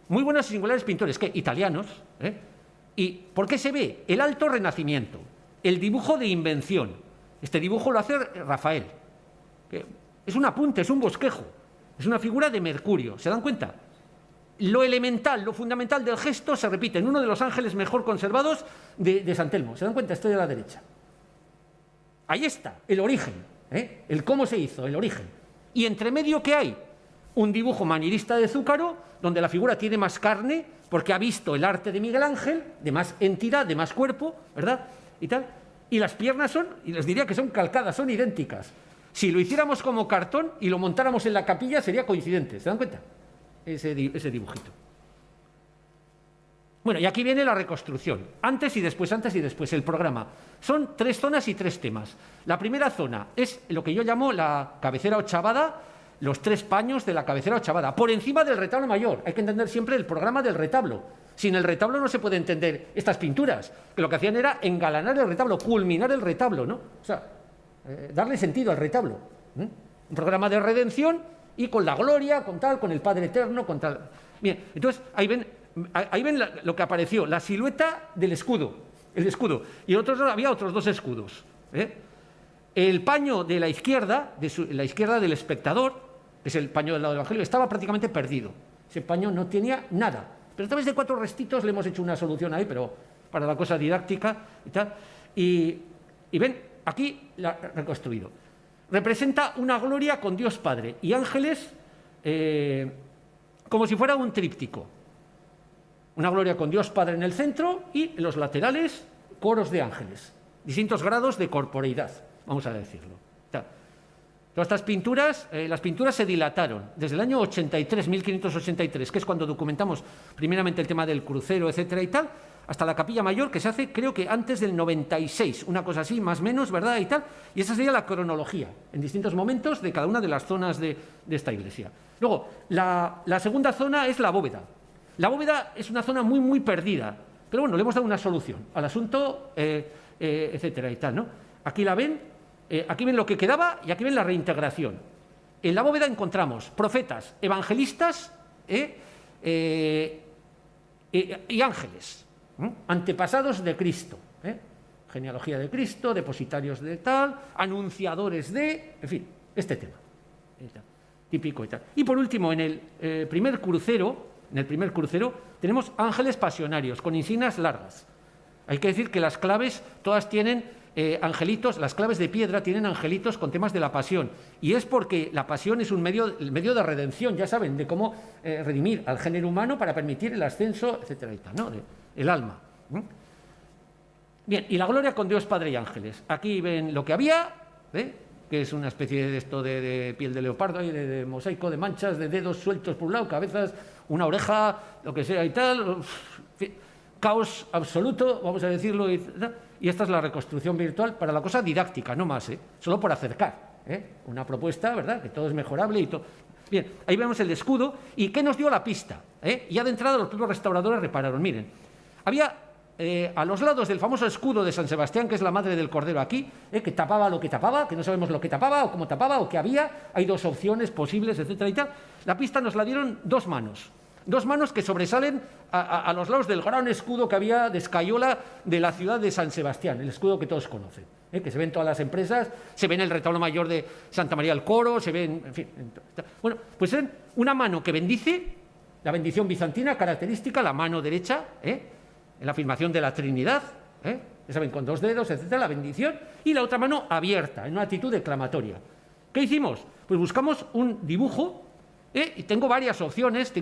Muy buenos y singulares pintores, que italianos. ¿Y por qué se ve? El Alto Renacimiento, el dibujo de invención. Este dibujo lo hace Rafael. Que es un apunte, es un bosquejo, es una figura de Mercurio. ¿Se dan cuenta? Lo elemental, lo fundamental del gesto se repite en uno de los ángeles mejor conservados de San Telmo. ¿Se dan cuenta? Esto de la derecha. Ahí está, el origen, el cómo se hizo, el origen. Y entre medio, ¿qué hay? Un dibujo manierista de Zúcaro, donde la figura tiene más carne, porque ha visto el arte de Miguel Ángel, de más entidad, de más cuerpo, ¿verdad? Y tal. Y las piernas son, y les diría que son calcadas, son idénticas. Si lo hiciéramos como cartón y lo montáramos en la capilla, sería coincidente, ¿se dan cuenta? ese dibujito. Bueno, y aquí viene la reconstrucción, antes y después, el programa. Son 3 zonas y 3 temas. La primera zona es lo que yo llamo la cabecera ochavada, los 3 paños de la cabecera ochavada, por encima del retablo mayor. Hay que entender siempre el programa del retablo. Sin el retablo no se puede entender estas pinturas, que lo que hacían era engalanar el retablo, culminar el retablo, ¿no? O sea, darle sentido al retablo. Un programa de redención y con la gloria, con tal, con el Padre Eterno, con tal. Bien, entonces ahí ven lo que apareció, la silueta del escudo, el escudo. Y había otros 2 escudos. El paño de la izquierda, la izquierda del espectador, que es el paño del lado del Evangelio, estaba prácticamente perdido. Ese paño no tenía nada. Pero a través de 4 restitos le hemos hecho una solución ahí, pero para la cosa didáctica y tal. Y ven, aquí la reconstruido. Representa una gloria con Dios Padre y ángeles como si fuera un tríptico. Una gloria con Dios Padre en el centro y en los laterales coros de ángeles. Distintos grados de corporeidad, vamos a decirlo. Todas estas pinturas, las pinturas se dilataron desde el año 83, 1583, que es cuando documentamos primeramente el tema del crucero, etcétera y tal, hasta la Capilla Mayor, que se hace creo que antes del 96, una cosa así, más o menos, ¿verdad? Y tal. Y esa sería la cronología, en distintos momentos de cada una de las zonas de esta iglesia. Luego, la segunda zona es la bóveda. La bóveda es una zona muy, muy perdida, pero bueno, le hemos dado una solución al asunto, etcétera y tal, ¿no? Aquí la ven, aquí ven lo que quedaba y aquí ven la reintegración. En la bóveda encontramos profetas, evangelistas y ángeles, antepasados de Cristo, genealogía de Cristo, depositarios de tal, anunciadores de, en fin, este tema, típico y tal. Y por último, en el primer crucero tenemos ángeles pasionarios con insignias largas. Hay que decir que las claves todas tienen angelitos, las claves de piedra tienen angelitos con temas de la pasión. Y es porque la pasión es el medio de redención, ya saben, de cómo redimir al género humano para permitir el ascenso, etcétera y tal, ¿no? El alma. Bien, y la gloria con Dios Padre y ángeles. Aquí ven lo que había, que es una especie de esto de piel de leopardo y de mosaico de manchas, de dedos sueltos por un lado, cabezas, una oreja, lo que sea y tal, caos absoluto, vamos a decirlo, y esta es la reconstrucción virtual para la cosa didáctica, no más, solo por acercar, una propuesta, ¿verdad?, que todo es mejorable y todo. Bien, ahí vemos el escudo, ¿y qué nos dio la pista? Ya de entrada los propios restauradores repararon, miren, había a los lados del famoso escudo de San Sebastián, que es la madre del Cordero aquí, que tapaba lo que tapaba, que no sabemos lo que tapaba o cómo tapaba o qué había, hay 2 opciones posibles, etcétera y tal. La pista nos la dieron 2 manos que sobresalen a los lados del gran escudo que había de escayola de la ciudad de San Sebastián, el escudo que todos conocen, que se ve en todas las empresas, se ve en el retablo mayor de Santa María del Coro, se ve en fin. Bueno, pues es una mano que bendice, la bendición bizantina característica, la mano derecha, en la afirmación de la Trinidad, ya saben, con 2 dedos, etcétera, la bendición, y la otra mano abierta, en una actitud declamatoria. ¿Qué hicimos? Pues buscamos un dibujo, y tengo varias opciones,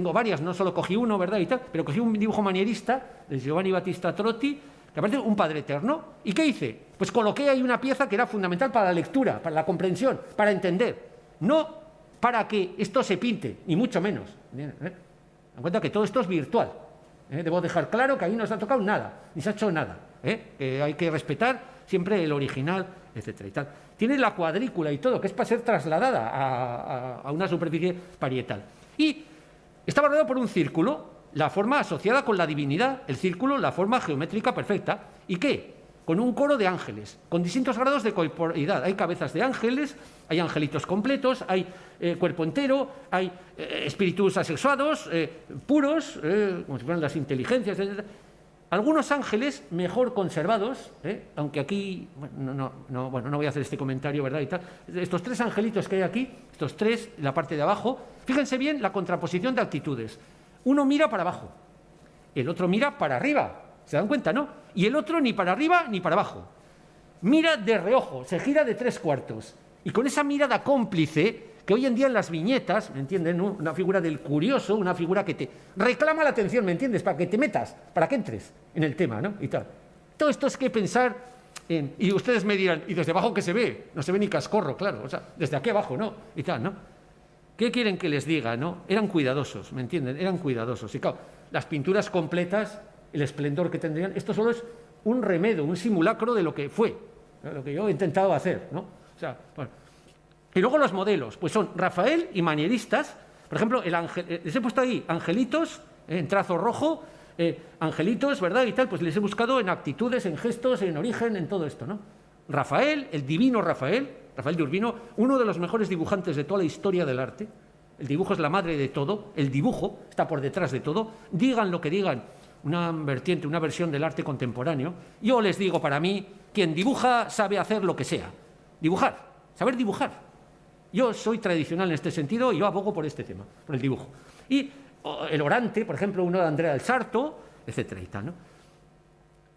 no solo cogí uno, ¿verdad? Y tal, pero cogí un dibujo manierista de Giovanni Battista Trotti, que aparece un Padre Eterno. ¿Y qué hice? Pues coloqué ahí una pieza que era fundamental para la lectura, para la comprensión, para entender. No para que esto se pinte, ni mucho menos. Dan cuenta que todo esto es virtual. Debo dejar claro que ahí no se ha tocado nada, ni se ha hecho nada. Que hay que respetar siempre el original, etcétera y tal. Tiene la cuadrícula y todo, que es para ser trasladada a una superficie parietal. Y estaba rodeado por un círculo, la forma asociada con la divinidad, el círculo, la forma geométrica perfecta. ¿Y qué? Con un coro de ángeles, con distintos grados de corporeidad. Hay cabezas de ángeles, hay angelitos completos, hay cuerpo entero, hay espíritus asexuados, puros, como si fueran las inteligencias, etc. Algunos ángeles mejor conservados, aunque aquí, no voy a hacer este comentario, ¿verdad? Y tal. Estos 3 angelitos que hay aquí, estos 3, en la parte de abajo, fíjense bien la contraposición de actitudes. Uno mira para abajo, el otro mira para arriba, ¿se dan cuenta, no? Y el otro ni para arriba ni para abajo. Mira de reojo, se gira de 3 cuartos. Y con esa mirada cómplice, que hoy en día en las viñetas, ¿me entienden? ¿No? Una figura del curioso, una figura que te reclama la atención, ¿me entiendes? Para que te metas, para que entres en el tema, ¿no? Y tal. Todo esto es que pensar en... Y ustedes me dirán, ¿y desde abajo qué se ve? No se ve ni cascorro, claro. O sea, desde aquí abajo, ¿no? Y tal, ¿no? ¿Qué quieren que les diga, no? Eran cuidadosos, ¿me entienden? Eran cuidadosos. Y claro, las pinturas completas, el esplendor que tendrían, esto solo es un remedio, un simulacro de lo que fue, ¿no? Lo que yo he intentado hacer, ¿no? O sea, bueno. Y luego los modelos, pues son Rafael y manieristas. Por ejemplo, les he puesto ahí angelitos en trazo rojo, angelitos, ¿verdad? Y tal, pues les he buscado en actitudes, en gestos, en origen, en todo esto, ¿no? Rafael, el divino Rafael de Urbino, uno de los mejores dibujantes de toda la historia del arte. El dibujo es la madre de todo, el dibujo está por detrás de todo. Digan lo que digan, una vertiente, una versión del arte contemporáneo. Yo les digo, para mí, quien dibuja sabe hacer lo que sea. Dibujar, saber dibujar. Yo soy tradicional en este sentido y yo abogo por este tema, por el dibujo. Y el orante, por ejemplo, uno de Andrea del Sarto, etcétera y tal, ¿no?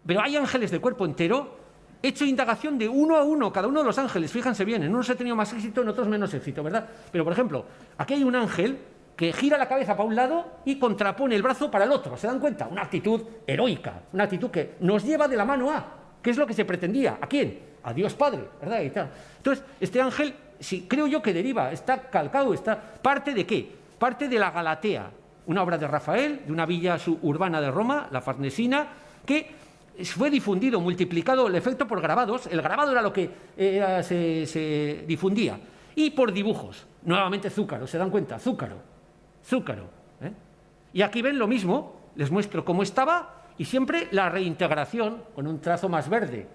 Pero hay ángeles de cuerpo entero. He hecho indagación de uno a uno, cada uno de los ángeles, fíjense bien, en unos he tenido más éxito, en otros menos éxito, ¿verdad? Pero, por ejemplo, aquí hay un ángel que gira la cabeza para un lado y contrapone el brazo para el otro, ¿se dan cuenta? Una actitud heroica, una actitud que nos lleva de la mano a, ¿qué es lo que se pretendía? ¿A quién? A Dios Padre, ¿verdad? Y tal. Entonces, este ángel, sí, creo yo que deriva, está calcado, está parte de ¿qué? Parte de la Galatea, una obra de Rafael, de una villa suburbana de Roma, la Farnesina, que fue difundido, multiplicado el efecto por grabados. El grabado era lo que se difundía. Y por dibujos. Nuevamente Zúcaro, ¿se dan cuenta? Zúcaro. ¿Eh? Y aquí ven lo mismo, les muestro cómo estaba y siempre la reintegración con un trazo más verde.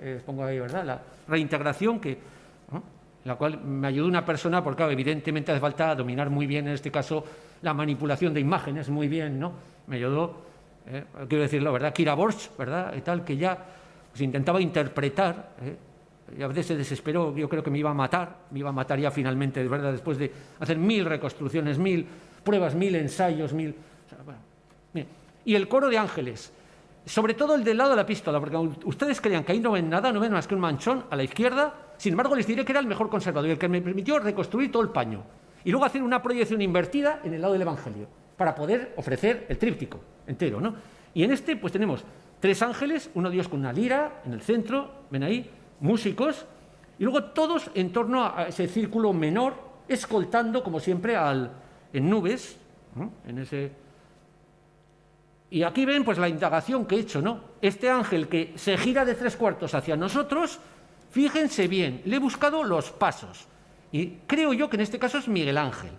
Les pongo ahí, ¿verdad? La reintegración que... ¿no? La cual me ayudó una persona, porque claro, evidentemente hace falta dominar muy bien, en este caso, la manipulación de imágenes, muy bien, ¿no? Me ayudó... quiero decirlo, ¿verdad? Kira Borch, ¿verdad? Y tal, que ya pues, intentaba interpretar, y a veces se desesperó, yo creo que me iba a matar ya finalmente, ¿verdad? Después de hacer 1000 reconstrucciones, 1000 pruebas, 1000 ensayos, 1000... O sea, bueno, bien. Y el coro de ángeles, sobre todo el del lado de la epístola, porque ustedes creían que ahí no ven nada, no ven más que un manchón a la izquierda, sin embargo les diré que era el mejor conservador y el que me permitió reconstruir todo el paño y luego hacer una proyección invertida en el lado del Evangelio, para poder ofrecer el tríptico entero, ¿no? Y en este, pues tenemos 3 ángeles, uno de ellos con una lira en el centro, ven ahí, músicos, y luego todos en torno a ese círculo menor, escoltando, como siempre, en nubes, ¿no? En ese... Y aquí ven, pues, la indagación que he hecho, ¿no? Este ángel que se gira de 3/4 hacia nosotros, fíjense bien, le he buscado los pasos, y creo yo que en este caso es Miguel Ángel,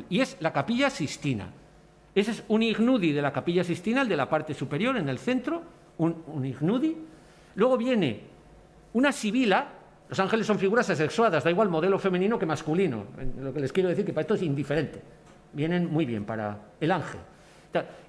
y es la Capilla Sistina. Ese es un ignudi de la Capilla Sistina, el de la parte superior, en el centro, un ignudi. Luego viene una sibila. Los ángeles son figuras asexuadas, da igual modelo femenino que masculino. Lo que les quiero decir que para esto es indiferente. Vienen muy bien para el ángel.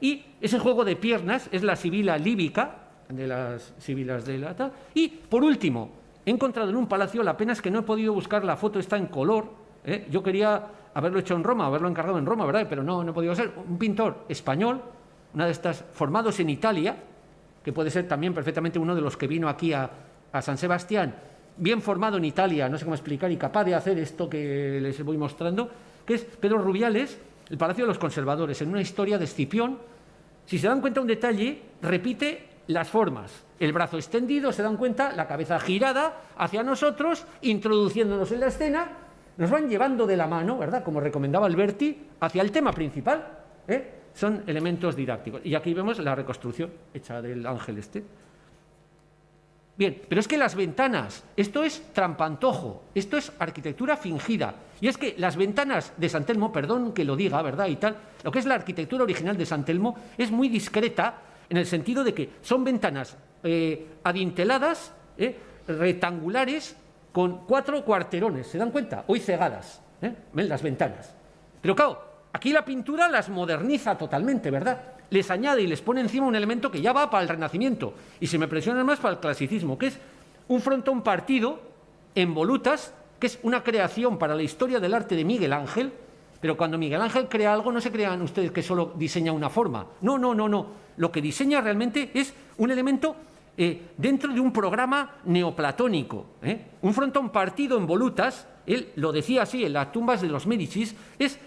Y ese juego de piernas es la sibila líbica, de las sibilas de la... Y, por último, he encontrado en un palacio, la pena es que no he podido buscar, la foto está en color. Yo quería haberlo hecho en Roma, haberlo encargado en Roma, ¿verdad? Pero no he podido ser. Un pintor español, una de estas, formados en Italia, que puede ser también perfectamente uno de los que vino aquí a San Sebastián, bien formado en Italia, no sé cómo explicar, y capaz de hacer esto que les voy mostrando, que es Pedro Rubiales, el Palacio de los Conservadores, en una historia de Escipión. Si se dan cuenta un detalle, repite las formas. El brazo extendido, se dan cuenta, la cabeza girada hacia nosotros, introduciéndonos en la escena. Nos van llevando de la mano, ¿verdad?, como recomendaba Alberti, hacia el tema principal. Son elementos didácticos. Y aquí vemos la reconstrucción hecha del ángel este. Bien, pero es que las ventanas, esto es trampantojo, esto es arquitectura fingida. Y es que las ventanas de San Telmo, perdón que lo diga, ¿verdad?, y tal, lo que es la arquitectura original de San Telmo es muy discreta en el sentido de que son ventanas adinteladas, rectangulares, con 4 cuarterones, ¿se dan cuenta? Hoy cegadas, ven las ventanas. Pero claro, aquí la pintura las moderniza totalmente, ¿verdad? Les añade y les pone encima un elemento que ya va para el Renacimiento y se me presiona más para el clasicismo, que es un frontón partido en volutas, que es una creación para la historia del arte de Miguel Ángel. Pero cuando Miguel Ángel crea algo, no se crean ustedes que solo diseña una forma. No. Lo que diseña realmente es un elemento dentro de un programa neoplatónico. Un frontón partido en volutas, él lo decía así en las tumbas de los Médicis, es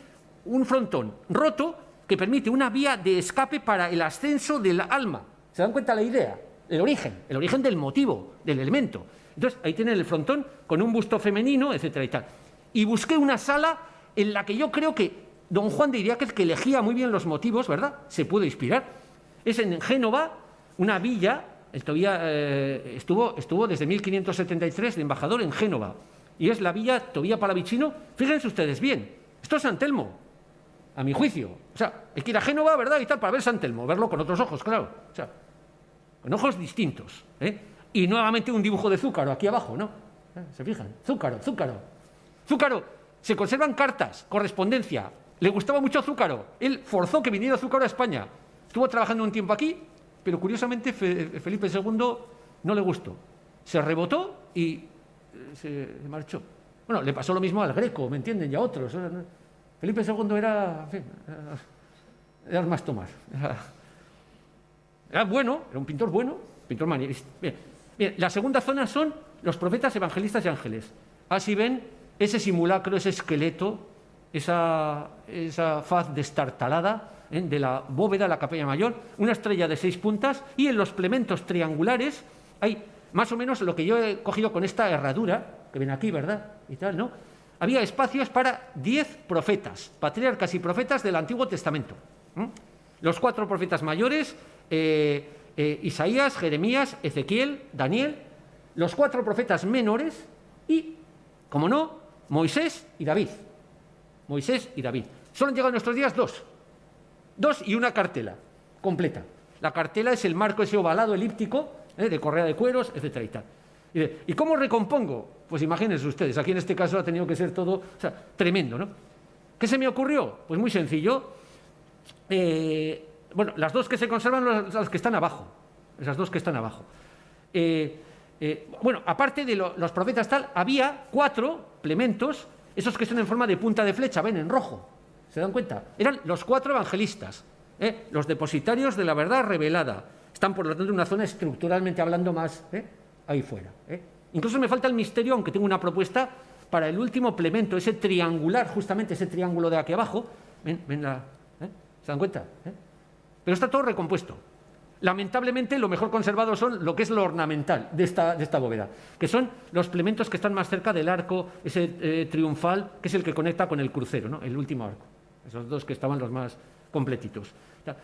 un frontón roto que permite una vía de escape para el ascenso del alma. ¿Se dan cuenta la idea? El origen del motivo, del elemento. Entonces, ahí tienen el frontón con un busto femenino, etcétera y tal. Y busqué una sala en la que yo creo que don Juan de Idiáquez, que elegía muy bien los motivos, ¿verdad?, se pudo inspirar. Es en Génova, una villa. Él todavía estuvo desde 1573 de embajador en Génova, y es la villa Tobía Palavicino. Fíjense ustedes bien, esto es San Telmo, a mi juicio. O sea, hay que ir a Génova, ¿verdad?, y tal, para ver San Telmo, verlo con otros ojos, claro. O sea, con ojos distintos, ¿eh? Y nuevamente un dibujo de Zúcaro aquí abajo, ¿no? ¿Se fijan? Zúcaro. Se conservan cartas, correspondencia. Le gustaba mucho Zúcaro. Él forzó que viniera Zúcaro a España. Estuvo trabajando un tiempo aquí, pero curiosamente Felipe II no le gustó. Se rebotó y se marchó. Bueno, le pasó lo mismo al Greco, ¿me entienden? Y a otros. Felipe II era, en fin, era más Tomás. Era bueno, era un pintor bueno, pintor manierista. Bien, la segunda zona son los profetas, evangelistas y ángeles. Así ven ese simulacro, ese esqueleto, esa faz destartalada, de la bóveda de la capilla mayor, una estrella de 6 puntas, y en los plementos triangulares hay más o menos lo que yo he cogido con esta herradura, que ven aquí, ¿verdad? Y tal, ¿no? Había espacios para 10 profetas, patriarcas y profetas del Antiguo Testamento. Los 4 profetas mayores, Isaías, Jeremías, Ezequiel, Daniel, los 4 profetas menores y, como no, Moisés y David. Solo han llegado en nuestros días 2 y una cartela completa. La cartela es el marco ese ovalado elíptico, de correa de cueros, etcétera y tal. ¿Y cómo recompongo? Pues imagínense ustedes, aquí en este caso ha tenido que ser todo, o sea, tremendo, ¿no? ¿Qué se me ocurrió? Pues muy sencillo. Bueno, las 2 que se conservan, las que están abajo. Esas 2 que están abajo. Bueno, aparte de los profetas tal, había 4 plementos, esos que son en forma de punta de flecha, ven, en rojo. ¿Se dan cuenta? Eran los 4 evangelistas, los depositarios de la verdad revelada. Están, por lo tanto, en una zona estructuralmente hablando más ahí fuera. Incluso me falta el misterio, aunque tengo una propuesta para el último plemento, ese triangular, justamente ese triángulo de aquí abajo. ¿Se dan cuenta? Pero está todo recompuesto. Lamentablemente, lo mejor conservado son lo que es lo ornamental de esta bóveda, que son los plementos que están más cerca del arco, ese triunfal, que es el que conecta con el crucero, ¿no?, el último arco. Esos 2 que estaban los más completitos.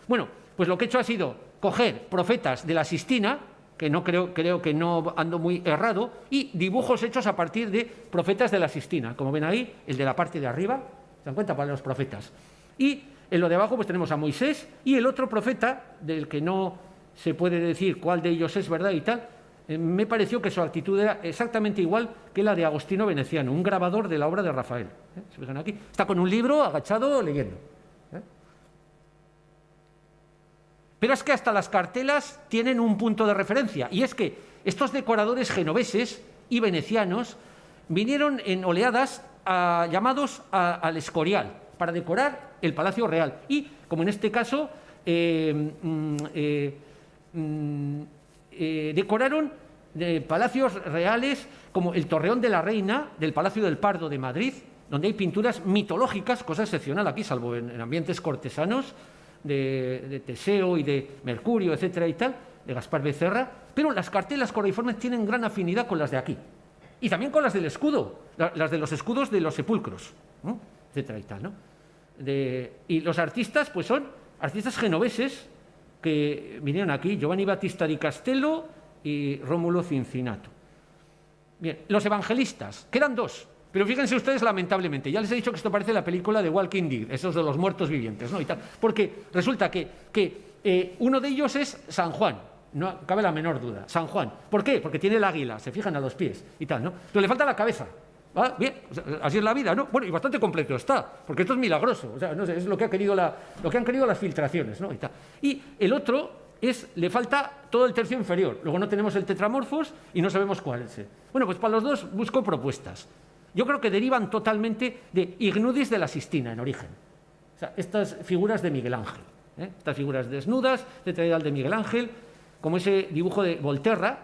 Bueno, pues lo que he hecho ha sido coger profetas de la Sistina, que no creo que no ando muy errado, y dibujos hechos a partir de profetas de la Sistina. Como ven ahí, el de la parte de arriba, ¿se dan cuenta? Para los profetas. Y en lo de abajo pues tenemos a Moisés y el otro profeta, del que no se puede decir cuál de ellos es, ¿verdad? Y tal. Me pareció que su actitud era exactamente igual que la de Agostino Veneciano, un grabador de la obra de Rafael. ¿Se fijan aquí? Está con un libro agachado leyendo. Pero es que hasta las cartelas tienen un punto de referencia, y es que estos decoradores genoveses y venecianos vinieron en oleadas llamados al Escorial para decorar el Palacio Real. Y, como en este caso, decoraron palacios reales como el Torreón de la Reina del Palacio del Pardo de Madrid, donde hay pinturas mitológicas, cosa excepcional aquí, salvo en ambientes cortesanos, de Teseo y de Mercurio, etcétera y tal, de Gaspar Becerra. Pero las cartelas correiformes tienen gran afinidad con las de aquí, y también con las del escudo, las de los escudos de los sepulcros, ¿no?, etcétera y tal, ¿no? Y los artistas, pues son artistas genoveses que vinieron aquí, Giovanni Battista di Castello y Rómulo Cincinato. Bien, los evangelistas, quedan 2, pero fíjense ustedes, lamentablemente, ya les he dicho que esto parece la película de Walking Dead, esos de los muertos vivientes, ¿no? Y tal, porque resulta que uno de ellos es San Juan, no cabe la menor duda, San Juan. ¿Por qué? Porque tiene el águila, se fijan a los pies y tal, ¿no? Pero le falta la cabeza. ¿Ah? Bien, así es la vida, ¿no? Bueno, y bastante completo está, porque esto es milagroso, o sea, no sé, es lo que han querido las filtraciones, ¿no? Y el otro le falta todo el tercio inferior, luego no tenemos el tetramorfos y no sabemos cuál es. Bueno, pues para los 2 busco propuestas. Yo creo que derivan totalmente de Ignudis de la Sistina, en origen. O sea, estas figuras de Miguel Ángel, estas figuras desnudas, de traidal de Miguel Ángel, como ese dibujo de Volterra,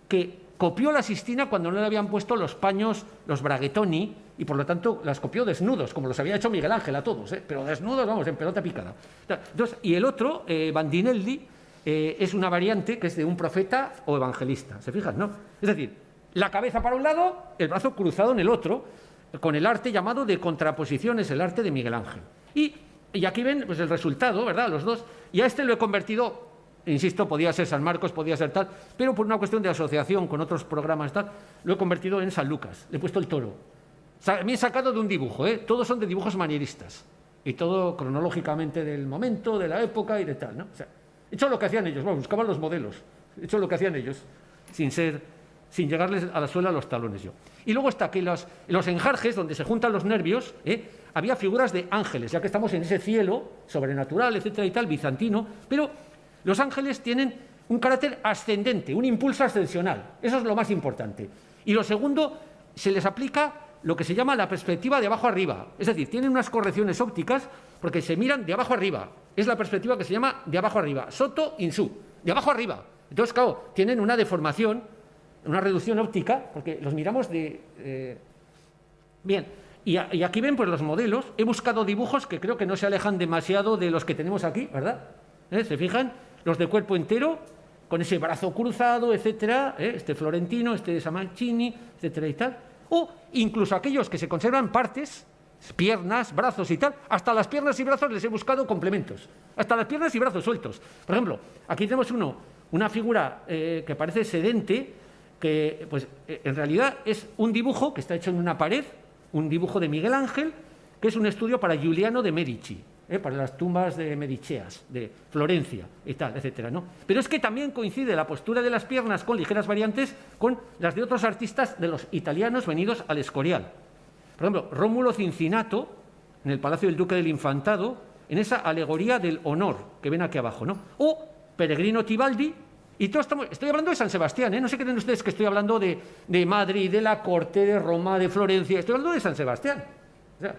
que copió la Sistina cuando no le habían puesto los paños, los braghetoni, y por lo tanto las copió desnudos, como los había hecho Miguel Ángel a todos, pero desnudos, vamos, en pelota picada. Entonces, y el otro, Bandinelli, es una variante que es de un profeta o evangelista, ¿se fijan, no? Es decir, la cabeza para un lado, el brazo cruzado en el otro, con el arte llamado de contraposiciones, el arte de Miguel Ángel. Y aquí ven pues, el resultado, ¿verdad? Los dos. Y a este lo he convertido, insisto, podía ser San Marcos, podía ser tal, pero por una cuestión de asociación con otros programas tal, lo he convertido en San Lucas. Le he puesto el toro. Me he sacado de un dibujo, ¿eh? Todos son de dibujos manieristas. Y todo cronológicamente del momento, de la época y de tal, ¿no? O sea, he hecho lo que hacían ellos, bueno, buscaban los modelos. He hecho lo que hacían ellos, sin llegarles a la suela a los talones yo. Y luego está que los enjarjes, donde se juntan los nervios, había figuras de ángeles, ya que estamos en ese cielo sobrenatural, etcétera y tal, bizantino, pero los ángeles tienen un carácter ascendente, un impulso ascensional. Eso es lo más importante. Y lo segundo, se les aplica lo que se llama la perspectiva de abajo arriba. Es decir, tienen unas correcciones ópticas porque se miran de abajo arriba. Es la perspectiva que se llama de abajo arriba, soto in su, de abajo arriba. Entonces, claro, tienen una deformación, una reducción óptica, porque los miramos de... Bien, y aquí ven pues los modelos. He buscado dibujos que creo que no se alejan demasiado de los que tenemos aquí, ¿verdad? ¿Se fijan? Los de cuerpo entero, con ese brazo cruzado, etcétera, este florentino, este de Samancini, etcétera y tal. O incluso aquellos que se conservan partes, piernas, brazos y tal, hasta las piernas y brazos les he buscado complementos, hasta las piernas y brazos sueltos. Por ejemplo, aquí tenemos una figura que parece sedente, que pues en realidad es un dibujo que está hecho en una pared, un dibujo de Miguel Ángel, que es un estudio para Giuliano de Medici, para las tumbas de Mediceas, de Florencia y tal, etcétera, ¿no? Pero es que también coincide la postura de las piernas con ligeras variantes con las de otros artistas de los italianos venidos al Escorial. Por ejemplo, Rómulo Cincinato, en el Palacio del Duque del Infantado, en esa alegoría del honor que ven aquí abajo, ¿no? O Peregrino Tibaldi, y todo estoy hablando de San Sebastián, ¿eh? No se creen ustedes que estoy hablando de Madrid, de la corte, de Roma, de Florencia, estoy hablando de San Sebastián. O sea,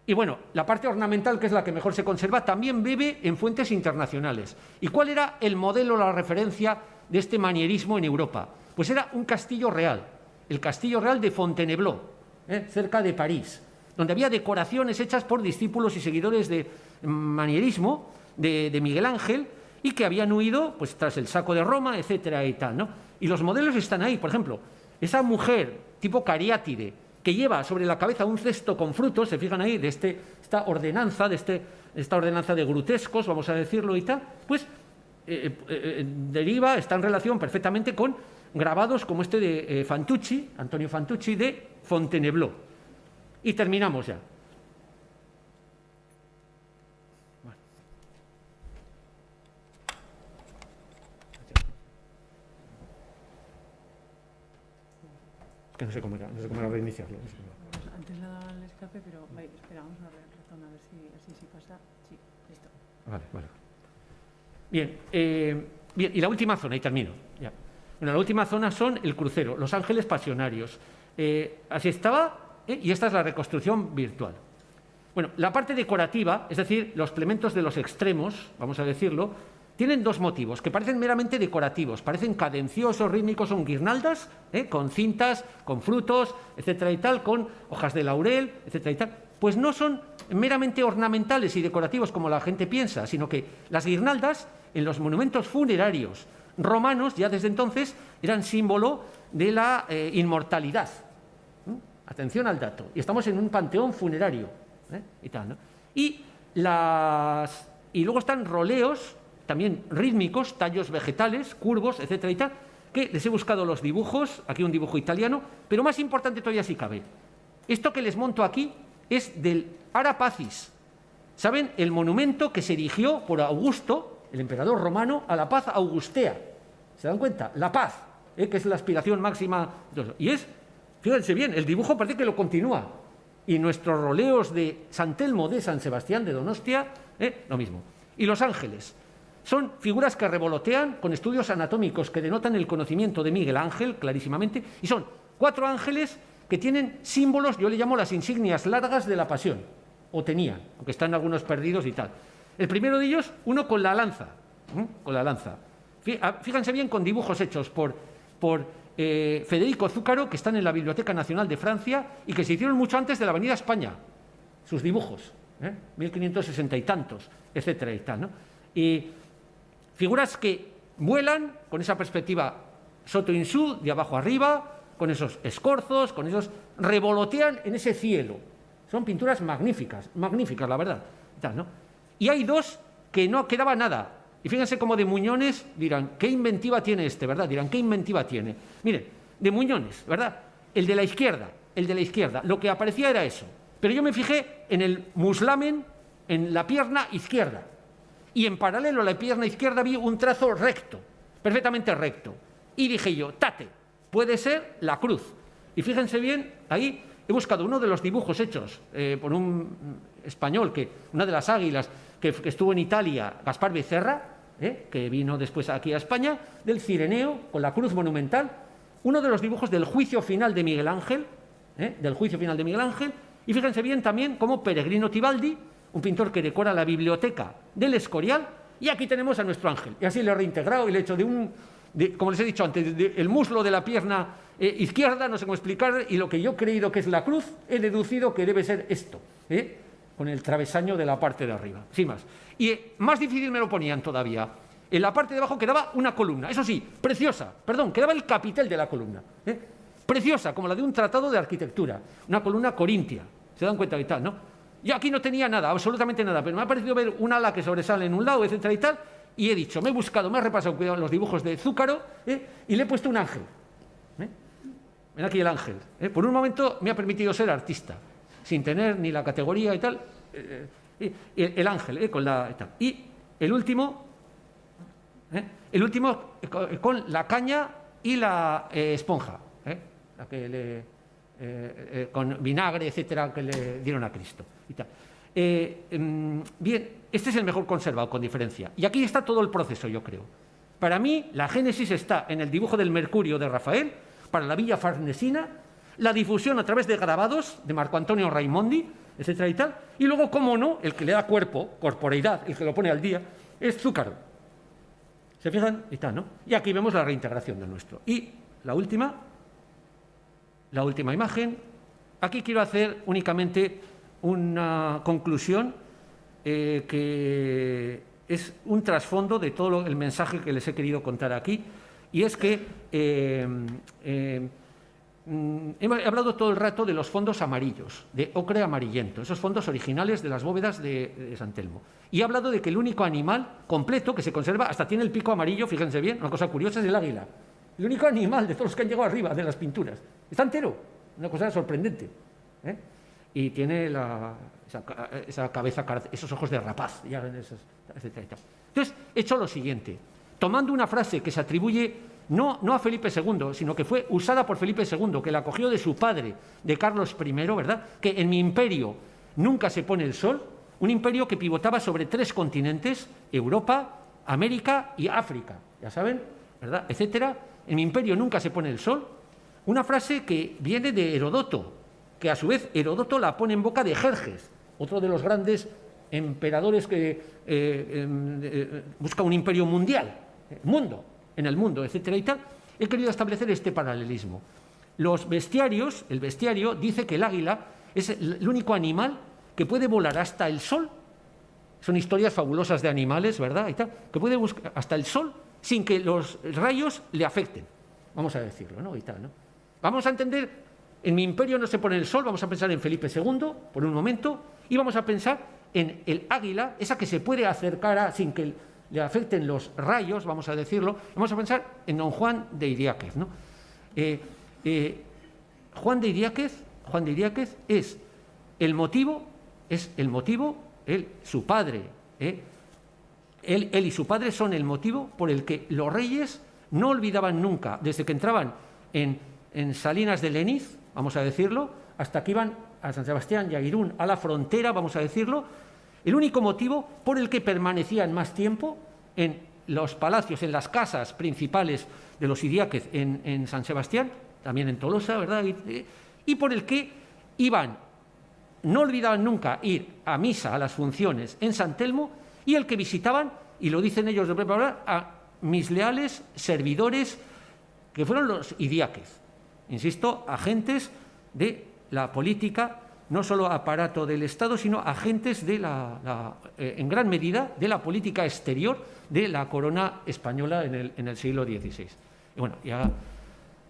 Y bueno, la parte ornamental, que es la que mejor se conserva, también bebe en fuentes internacionales. ¿Y cuál era el modelo, la referencia de este manierismo en Europa? Pues era un castillo real, el Castillo Real de Fontainebleau, cerca de París, donde había decoraciones hechas por discípulos y seguidores de manierismo de Miguel Ángel y que habían huido pues, tras el saco de Roma, etcétera y tal, ¿no? Y los modelos están ahí. Por ejemplo, esa mujer tipo cariátide que lleva sobre la cabeza un cesto con frutos, se fijan ahí, de esta ordenanza de grutescos, vamos a decirlo y tal, pues está en relación perfectamente con grabados como este de Fantucci, Antonio Fantucci, de Fontainebleau. Y terminamos ya. Que no sé cómo era reiniciarlo. Antes le daba el escape, pero espera, vamos a ver razón, a ver si pasa. Sí, listo. Vale. Bien, y la última zona, y termino. Ya. Bueno, la última zona son el crucero, los ángeles pasionarios. Así estaba, y esta es la reconstrucción virtual. Bueno, la parte decorativa, es decir, los plementos de los extremos, vamos a decirlo, tienen dos motivos que parecen meramente decorativos, parecen cadenciosos, rítmicos, son guirnaldas, con cintas, con frutos, etcétera y tal, con hojas de laurel, etcétera y tal. Pues no son meramente ornamentales y decorativos como la gente piensa, sino que las guirnaldas en los monumentos funerarios romanos ya desde entonces eran símbolo de la inmortalidad. Atención al dato. Y estamos en un panteón funerario y tal, ¿no? Y luego están roleos también rítmicos, tallos vegetales, curvos, etcétera y tal, que les he buscado los dibujos, aquí un dibujo italiano, pero más importante todavía si cabe. Esto que les monto aquí es del Ara Pacis. ¿Saben? El monumento que se erigió por Augusto, el emperador romano, a la paz augustea. ¿Se dan cuenta? La paz, que es la aspiración máxima. Y fíjense bien, el dibujo parece que lo continúa. Y nuestros roleos de San Telmo de San Sebastián de Donostia, lo mismo. Y los ángeles. Son figuras que revolotean con estudios anatómicos que denotan el conocimiento de Miguel Ángel, clarísimamente, y son 4 ángeles que tienen símbolos, yo le llamo las insignias largas de la pasión, o tenían, aunque están algunos perdidos y tal. El primero de ellos, uno con la lanza, Fíjense bien con dibujos hechos por Federico Zúcaro, que están en la Biblioteca Nacional de Francia y que se hicieron mucho antes de la Avenida España, sus dibujos, 1560 y tantos, etcétera y tal, ¿no? Y figuras que vuelan con esa perspectiva soto in su, de abajo arriba, con esos escorzos, con esos... revolotean en ese cielo. Son pinturas magníficas, magníficas, la verdad. ¿No? Y hay dos que no quedaba nada. Y fíjense cómo de Muñones dirán, ¿qué inventiva tiene este, verdad? Dirán, ¿qué inventiva tiene? Miren, de Muñones, ¿verdad? El de la izquierda, lo que aparecía era eso. Pero yo me fijé en el muslamen, en la pierna izquierda. Y en paralelo a la pierna izquierda vi un trazo recto, perfectamente recto. Y dije yo, tate, puede ser la cruz. Y fíjense bien, ahí he buscado uno de los dibujos hechos por un español, una de las águilas que estuvo en Italia, Gaspar Becerra, que vino después aquí a España, del Cireneo, con la cruz monumental, uno de los dibujos del juicio final de Miguel Ángel, y fíjense bien también cómo Peregrino Tibaldi, un pintor que decora la biblioteca del Escorial, y aquí tenemos a nuestro ángel. Y así lo he reintegrado y le he hecho como les he dicho antes, el muslo de la pierna izquierda, no sé cómo explicar, y lo que yo he creído que es la cruz, he deducido que debe ser esto, con el travesaño de la parte de arriba, sin más. Y más difícil me lo ponían todavía. En la parte de abajo quedaba una columna, eso sí, preciosa, quedaba el capitel de la columna, preciosa, como la de un tratado de arquitectura, una columna corintia, ¿se dan cuenta y tal, no? Yo aquí no tenía nada, absolutamente nada, pero me ha parecido ver un ala que sobresale en un lado, etcétera y tal, y he dicho, me he buscado, me he repasado cuidado los dibujos de Zúcaro, y le he puesto un ángel. Ven aquí el ángel. Por un momento me ha permitido ser artista, sin tener ni la categoría y tal. El ángel, con la... Y el último con la caña y la esponja, la que con vinagre, etcétera, que le dieron a Cristo. Y tal. Bien, este es el mejor conservado, con diferencia. Y aquí está todo el proceso, yo creo. Para mí, la génesis está en el dibujo del Mercurio de Rafael, para la Villa Farnesina, la difusión a través de grabados de Marco Antonio Raimondi, etcétera y tal, y luego, cómo no, el que le da cuerpo, corporeidad, el que lo pone al día, es Zúcaro. ¿Se fijan? Y tal, ¿no? Y aquí vemos la reintegración del nuestro. Y la última imagen, aquí quiero hacer únicamente una conclusión que es un trasfondo de todo el mensaje que les he querido contar aquí, y es que he hablado todo el rato de los fondos amarillos, de ocre amarillento, esos fondos originales de las bóvedas de San Telmo. Y he hablado de que el único animal completo que se conserva, hasta tiene el pico amarillo, fíjense bien, una cosa curiosa, es el águila. El único animal de todos los que han llegado arriba de las pinturas. Está entero, una cosa sorprendente. Y tiene esa cabeza, esos ojos de rapaz, etcétera. Entonces, he hecho lo siguiente. Tomando una frase que se atribuye no a Felipe II, sino que fue usada por Felipe II, que la cogió de su padre, de Carlos I, ¿verdad? Que en mi imperio nunca se pone el sol, un imperio que pivotaba sobre 3 continentes, Europa, América y África, ya saben, ¿verdad? Etcétera. En mi imperio nunca se pone el sol. Una frase que viene de Herodoto, que a su vez Herodoto la pone en boca de Jerjes, otro de los grandes emperadores que busca un imperio mundial, en el mundo, etcétera y tal. He querido establecer este paralelismo. Los bestiarios, el bestiario dice que el águila es el único animal que puede volar hasta el sol. Son historias fabulosas de animales, ¿verdad? Y tal, que puede buscar hasta el sol sin que los rayos le afecten. Vamos a decirlo, ¿no? Y tal, ¿no? Vamos a entender, en mi imperio no se pone el sol, vamos a pensar en Felipe II por un momento, y vamos a pensar en el águila, esa que se puede acercar sin que le afecten los rayos, vamos a decirlo. Vamos a pensar en don Juan de Idiáquez, ¿no? Juan de Idiáquez es el motivo, su padre, él y su padre son el motivo por el que los reyes no olvidaban nunca, desde que entraban en Salinas de Leniz, vamos a decirlo, hasta que iban a San Sebastián y a Irún, a la frontera, vamos a decirlo, el único motivo por el que permanecían más tiempo en los palacios, en las casas principales de los Idiáquez en San Sebastián, también en Tolosa, ¿verdad? Y por el que no olvidaban nunca ir a misa, a las funciones en San Telmo, y el que visitaban, y lo dicen ellos de preparar, a mis leales servidores, que fueron los Idiáquez. Insisto, agentes de la política, no solo aparato del Estado, sino agentes de en gran medida de la política exterior de la corona española en el siglo XVI. Y bueno, ya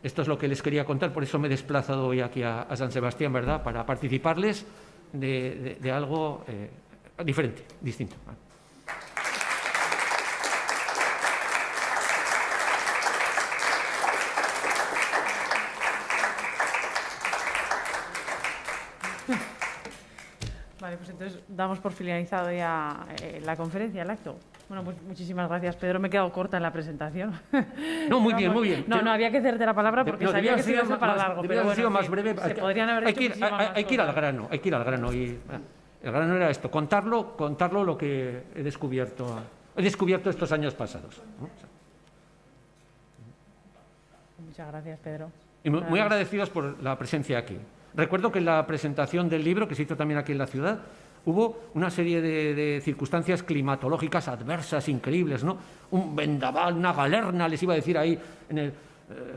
esto es lo que les quería contar, por eso me he desplazado hoy aquí a San Sebastián, ¿verdad?, para participarles de algo diferente, distinto. Vale, pues entonces damos por finalizado ya la conferencia, el acto. Bueno, pues muchísimas gracias, Pedro. Me he quedado corta en la presentación. No, muy bien, muy bien. No había que hacerte la palabra porque No, sabía que se iba a ser ser para largo. Pero bueno, sido más breve. se podrían haber hecho muchísimas más hay que ir al cosas. grano, hay que ir al grano. Y el grano era esto, contarlo lo que he descubierto estos años pasados, ¿no? Muchas gracias, Pedro. Y muy agradecidos por la presencia aquí. Recuerdo que en la presentación del libro, que se hizo también aquí en la ciudad, hubo una serie de circunstancias climatológicas adversas, increíbles, ¿no? Un vendaval, una galerna, les iba a decir ahí,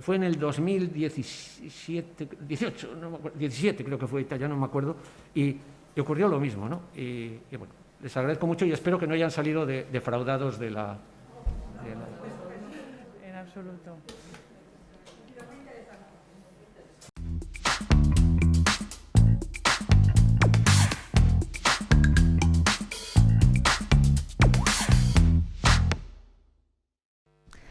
fue en el 2017, 18, no me acuerdo, 17 creo que fue, ya no me acuerdo, y ocurrió lo mismo, ¿no? Y bueno, les agradezco mucho y espero que no hayan salido defraudados de la... En absoluto.